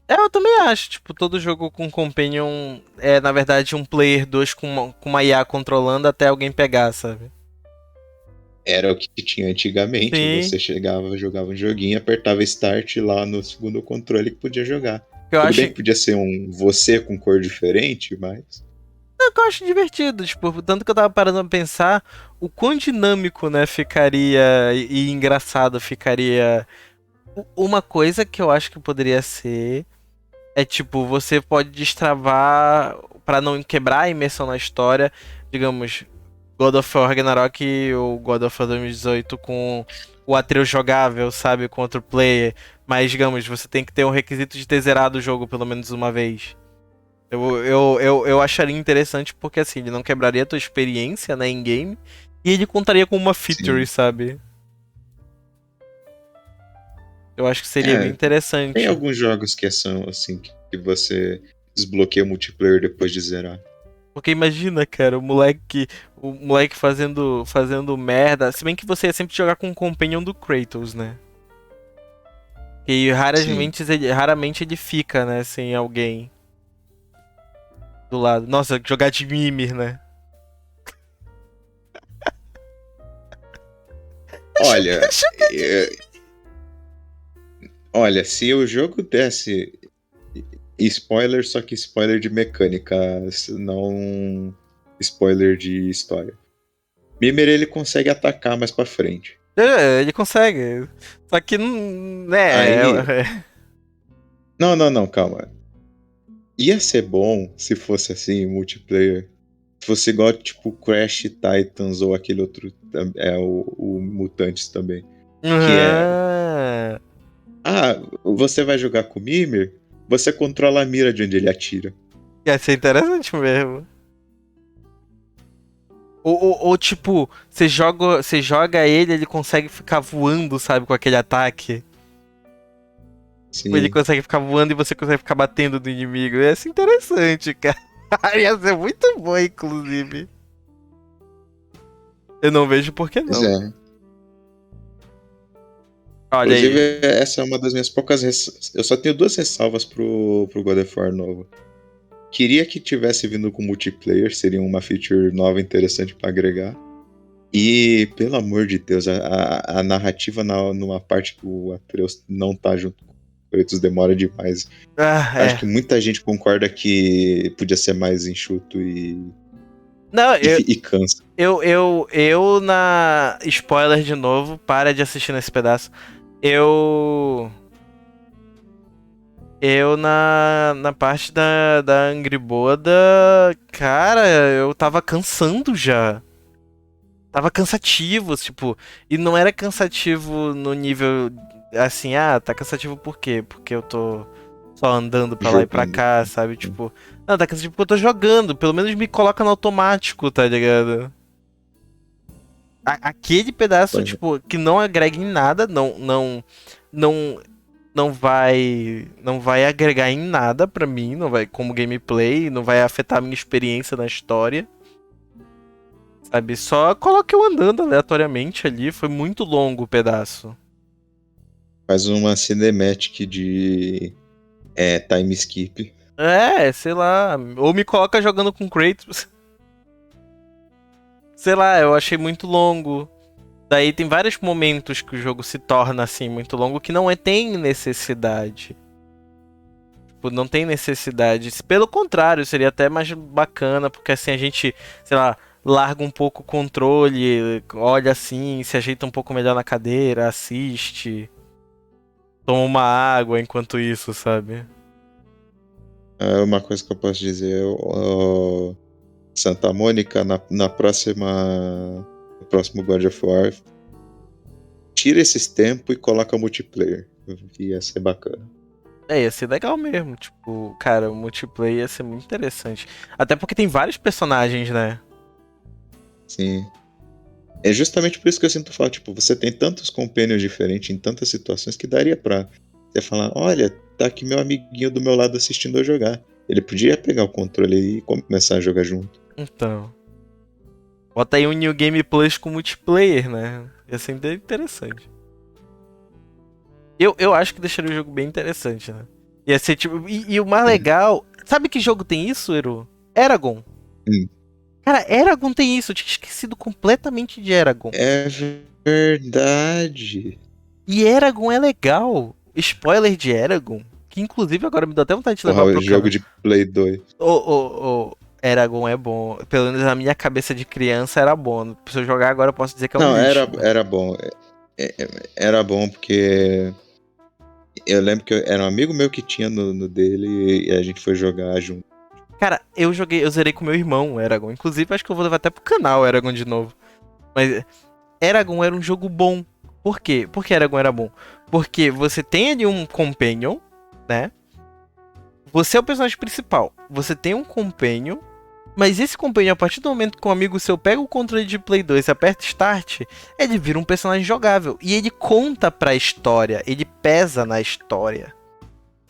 eu também acho, tipo, todo jogo com companion é, na verdade, um player 2 com uma IA controlando até alguém pegar, sabe? Era o que tinha antigamente. Sim, Você chegava, jogava um joguinho, apertava Start lá no segundo controle que podia jogar. eu Tudo acho, bem que podia ser um você com cor diferente, mas. eu acho divertido, tipo, tanto que eu tava parando pra pensar o quão dinâmico, né, ficaria e engraçado ficaria Uma coisa que eu acho que poderia ser é tipo, você pode destravar pra não quebrar a imersão na história, digamos, God of War Ragnarok ou God of War 2018 com o Atreus jogável, sabe, com outro player, mas digamos, você tem que ter um requisito de ter zerado o jogo pelo menos uma vez. Eu acharia interessante porque assim, ele não quebraria a tua experiência, né, em game, e ele contaria com uma feature, Sim. sabe? Eu acho que seria bem É, tem interessante. alguns jogos que são assim, que você desbloqueia o multiplayer depois de zerar. Porque imagina, cara, o moleque fazendo merda. Se bem que você ia sempre jogar com o companion do Kratos, né? E Sim. raramente ele fica, né, sem alguém do lado. Nossa, jogar de Mimir, né? Olha, é, olha, se o jogo desse spoiler, só que spoiler de mecânica, não spoiler de história. Mimir ele consegue atacar mais pra frente. Ele consegue. Só que não. Né. Aí, não, calma. Ia ser bom se fosse assim, multiplayer. Se fosse igual tipo Crash Titans ou aquele outro, o Mutantes também. Que é, Aham. você vai jogar com o Mimir, você controla a mira de onde ele atira. Ia ser interessante mesmo. Ou, tipo, você joga ele consegue ficar voando, sabe, com aquele ataque. Ele Sim. consegue ficar voando e você consegue ficar batendo no inimigo. Ia ser interessante, cara. Ia ser muito bom, inclusive. Eu não vejo por que Pois não. é. Olha aí. Inclusive, essa é uma das minhas poucas. Eu só tenho duas ressalvas pro God of War novo. Queria que tivesse vindo com multiplayer, seria uma feature nova interessante pra agregar. E, pelo amor de Deus, a narrativa numa parte que o Atreus não tá junto com o Kratos demora demais. Ah, Acho que é. muita gente concorda que podia ser mais enxuto Não, e cansa. na. Spoiler de novo, para de assistir nesse pedaço. Eu. Eu na parte da Angry Boda. Cara, eu tava cansando já. Tava cansativo, tipo. E não era cansativo no nível. Assim, tá cansativo por quê? Porque eu tô só andando pra lá e pra Jogando. cá, sabe? Tipo. Não, tá cansativo porque eu tô jogando. Pelo menos me coloca no automático, tá ligado? Aquele pedaço, Pois é. tipo, que não agrega em nada, não, não vai agregar em nada pra mim, não vai como gameplay, não vai afetar a minha experiência na história, sabe? Só coloca eu andando aleatoriamente ali, foi muito longo o pedaço. Faz uma cinematic de time skip. Sei lá, ou me coloca jogando com Kratos, sei lá, eu achei muito longo. Daí tem vários momentos que o jogo se torna assim muito longo que não tem necessidade. Tipo, não tem necessidade. Pelo contrário, seria até mais bacana, porque assim a gente, sei lá, larga um pouco o controle, olha assim, se ajeita um pouco melhor na cadeira, assiste, toma uma água enquanto isso, sabe? Uma coisa que eu posso dizer, Santa Mônica, na próxima. No próximo God of War, tira esses tempos e coloca multiplayer. Ia ser bacana. Ia ser legal mesmo. Tipo, cara, o multiplayer ia ser muito interessante. Até porque tem vários personagens, né? Sim. É justamente por isso que eu sinto falta. Tipo, você tem tantos companions diferentes em tantas situações que daria pra você falar: olha, tá aqui meu amiguinho do meu lado assistindo eu jogar. Ele podia pegar o controle e começar a jogar junto. Então. Bota aí um New Game Plus com multiplayer, né? Ia ser interessante. Eu acho que deixaria o jogo bem interessante, né? Ia ser tipo. E o mais É. legal. Sabe que jogo tem isso, Eru? Eragon. Hum. Cara, Eragon tem isso. Eu tinha esquecido completamente de Eragon. É verdade. E Eragon é legal. Spoiler de Eragon. Que inclusive agora me deu até vontade de Porra, levar o pro jogo canal. de Play 2. Ô, Eragon é bom. Pelo menos na minha cabeça de criança era bom. Se eu jogar agora eu posso dizer que é um Não, lixo, né? era bom. Era bom porque Eu lembro que era um amigo meu que tinha no dele e a gente foi jogar junto. Cara, eu zerei com meu irmão, Eragon. Inclusive, acho que eu vou levar até pro canal Eragon de novo. Mas Eragon era um jogo bom. Por quê? Por que Eragon era bom? Porque você tem ali um companion, né? Você é o personagem principal. Você tem um companion. Mas esse companion, a partir do momento que um amigo seu pega o controle de Play 2 e aperta Start, ele vira um personagem jogável. E ele conta pra história. Ele pesa na história.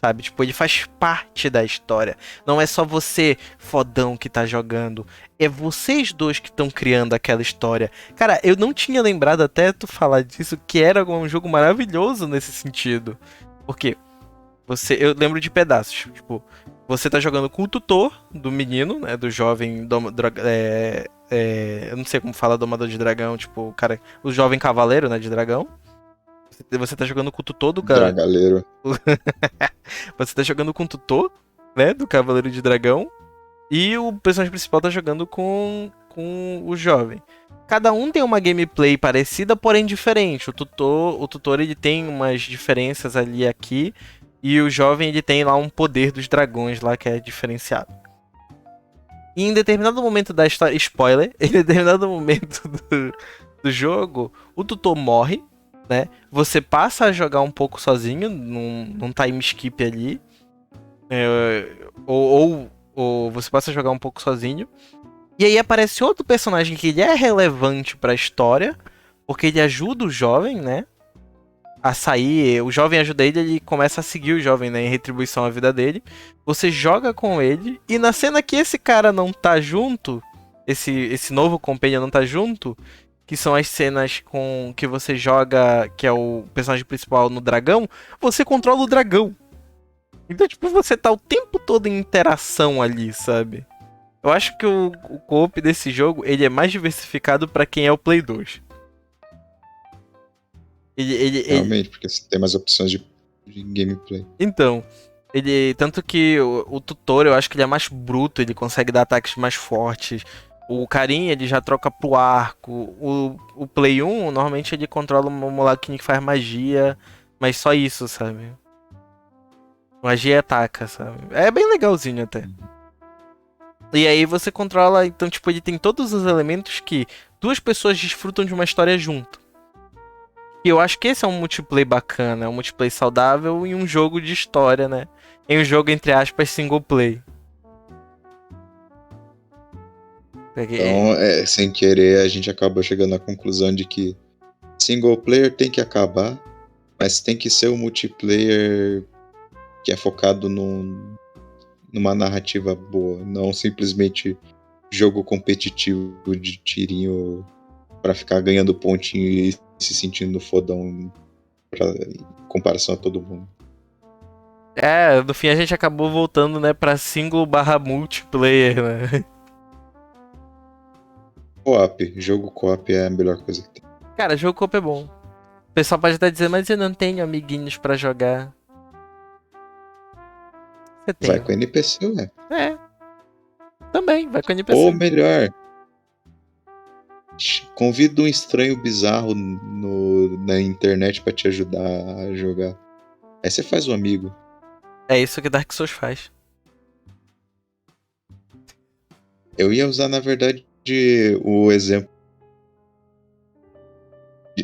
Sabe? Tipo, ele faz parte da história. Não é só você, fodão, que tá jogando. É vocês dois que estão criando aquela história. Cara, eu não tinha lembrado até tu falar disso, que era um jogo maravilhoso nesse sentido. Porque eu lembro de pedaços. Tipo, você tá jogando com o tutor do menino, né? Do jovem. Eu não sei como fala domador de dragão. Tipo, o cara. O jovem cavaleiro, né? De dragão. Você tá jogando com o tutor do cara. Dragaleiro. Você tá jogando com o tutor, né? Do Cavaleiro de Dragão. E o personagem principal tá jogando com o jovem. Cada um tem uma gameplay parecida, porém diferente. O tutor ele tem umas diferenças ali e aqui. E o jovem ele tem lá um poder dos dragões lá que é diferenciado. E em determinado momento da história. Spoiler! Em determinado momento do jogo, o tutor morre, né? Você passa a jogar um pouco sozinho, num time skip ali. Ou você passa a jogar um pouco sozinho. E aí aparece outro personagem que ele é relevante pra história, porque ele ajuda o jovem, né? A sair. O jovem ajuda ele começa a seguir o jovem, né? Em retribuição à vida dele. Você joga com ele, e na cena que esse cara não tá junto, esse novo companion não tá junto, que são as cenas com que você joga, que é o personagem principal no dragão, você controla o dragão. Então, tipo, você tá o tempo todo em interação ali, sabe? Eu acho que o co-op desse jogo, ele é mais diversificado pra quem é o Play 2. Realmente, porque você tem mais opções de gameplay. Então, tanto que o tutor, eu acho que ele é mais bruto, ele consegue dar ataques mais fortes. O carinha, ele já troca pro arco. O Play 1, normalmente ele controla um molequinho que faz magia, mas só isso, sabe? Magia e ataca, sabe? É bem legalzinho até. E aí você controla, então, tipo, ele tem todos os elementos que duas pessoas desfrutam de uma história junto. E eu acho que esse é um multiplayer bacana, é um multiplayer saudável em um jogo de história, né? Em um jogo, entre aspas, single play. Então, sem querer, a gente acaba chegando à conclusão de que single player tem que acabar, mas tem que ser um multiplayer que é focado numa narrativa boa, não simplesmente jogo competitivo de tirinho pra ficar ganhando pontinho e se sentindo fodão em comparação a todo mundo. No fim a gente acabou voltando, né, pra single/multiplayer, né? Co-op, jogo co-op é a melhor coisa que tem. Cara, jogo co-op é bom. O pessoal pode até dizer, mas eu não tenho amiguinhos pra jogar. Você tem. Vai com NPC, ué. Também, vai com NPC. Ou melhor, convida um estranho bizarro na internet pra te ajudar a jogar. Aí você faz um amigo. É isso que Dark Souls faz. Eu ia usar, na verdade, o exemplo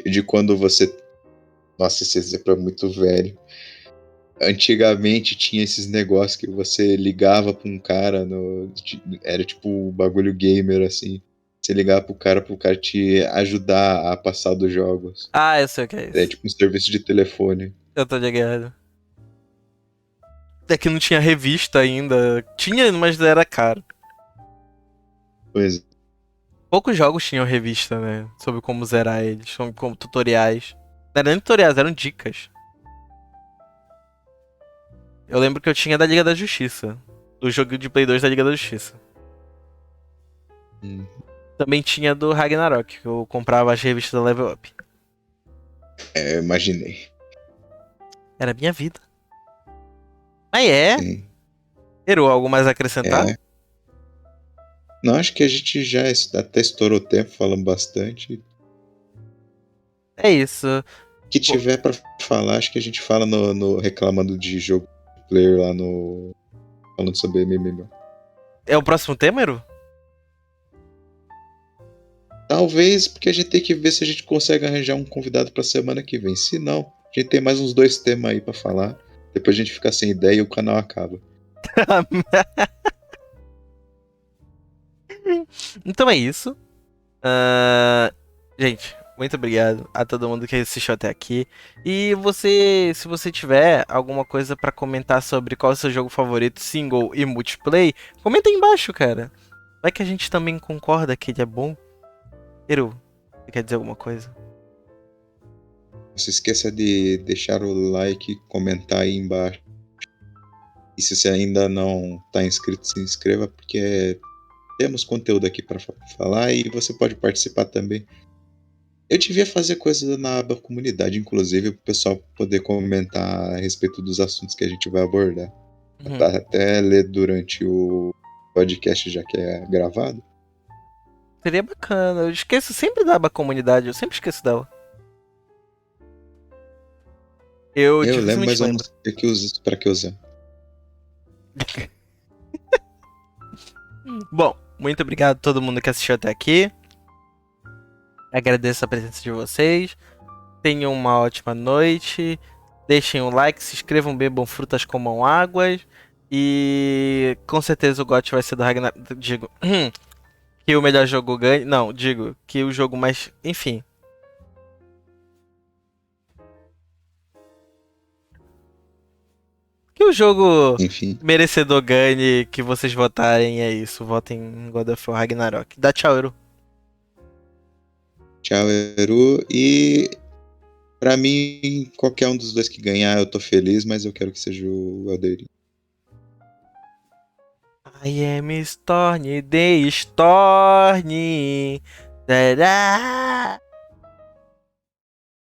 de quando você... Nossa, esse exemplo é muito velho. Antigamente tinha esses negócios que você ligava pra um cara era tipo um bagulho gamer, assim. Você ligava pro cara te ajudar a passar dos jogos. Ah, eu sei o que é isso. É tipo um serviço de telefone. Eu tô ligado. É que não tinha revista ainda. Tinha, mas era caro. Pois é. Poucos jogos tinham revista, né? Sobre como zerar eles. Como tutoriais. Não eram nem tutoriais, eram dicas. Eu lembro que eu tinha da Liga da Justiça. Do jogo de Play 2 da Liga da Justiça. Também tinha do Ragnarok, que eu comprava as revistas da Level Up. Eu imaginei. Era a minha vida. Aí Sim. Erou, algo mais a acrescentar? Não, acho que a gente já até estourou o tempo falando bastante. É isso. Que Pô, tiver pra falar, acho que a gente fala no reclamando de jogo player lá no. Falando sobre MMO. é o próximo tema, Eru? Talvez porque a gente tem que ver se a gente consegue arranjar um convidado pra semana que vem. Se não, a gente tem mais uns 2 temas aí pra falar. Depois a gente fica sem ideia e o canal acaba. Então é isso. Ah, gente, muito obrigado a todo mundo que assistiu até aqui. E você, se você tiver alguma coisa pra comentar sobre qual é o seu jogo favorito, single e multiplayer, comenta aí embaixo, cara. Vai que a gente também concorda que ele é bom. Eru, você quer dizer alguma coisa? Não se esqueça de deixar o like, comentar aí embaixo. E se você ainda não está inscrito, se inscreva, porque temos conteúdo aqui para falar e você pode participar também. Eu devia fazer coisas na aba comunidade, inclusive, para o pessoal poder comentar a respeito dos assuntos que a gente vai abordar. Uhum. Até ler durante o podcast, já que é gravado. Seria bacana. Eu esqueço sempre da aba comunidade, eu sempre esqueço dela. Eu Eu lembro, dificilmente mas eu não lembro. sei para que usar. Bom, muito obrigado a todo mundo que assistiu até aqui. Agradeço a presença de vocês. Tenham uma ótima noite. Deixem um like, se inscrevam, bebam frutas, comam águas. E com certeza o GOT vai ser do Ragnar. Digo, que o melhor jogo ganhe. Não, digo, que o jogo mais. Enfim. Que o jogo Enfim, merecedor ganhe, que vocês votarem, é isso. Votem em God of War Ragnarok. Dá tchau, Eru. tchau, Eru. E pra mim, qualquer um dos dois que ganhar, eu tô feliz, mas eu quero que seja o Elder Ring. I am Storny, the Storny. Da-da.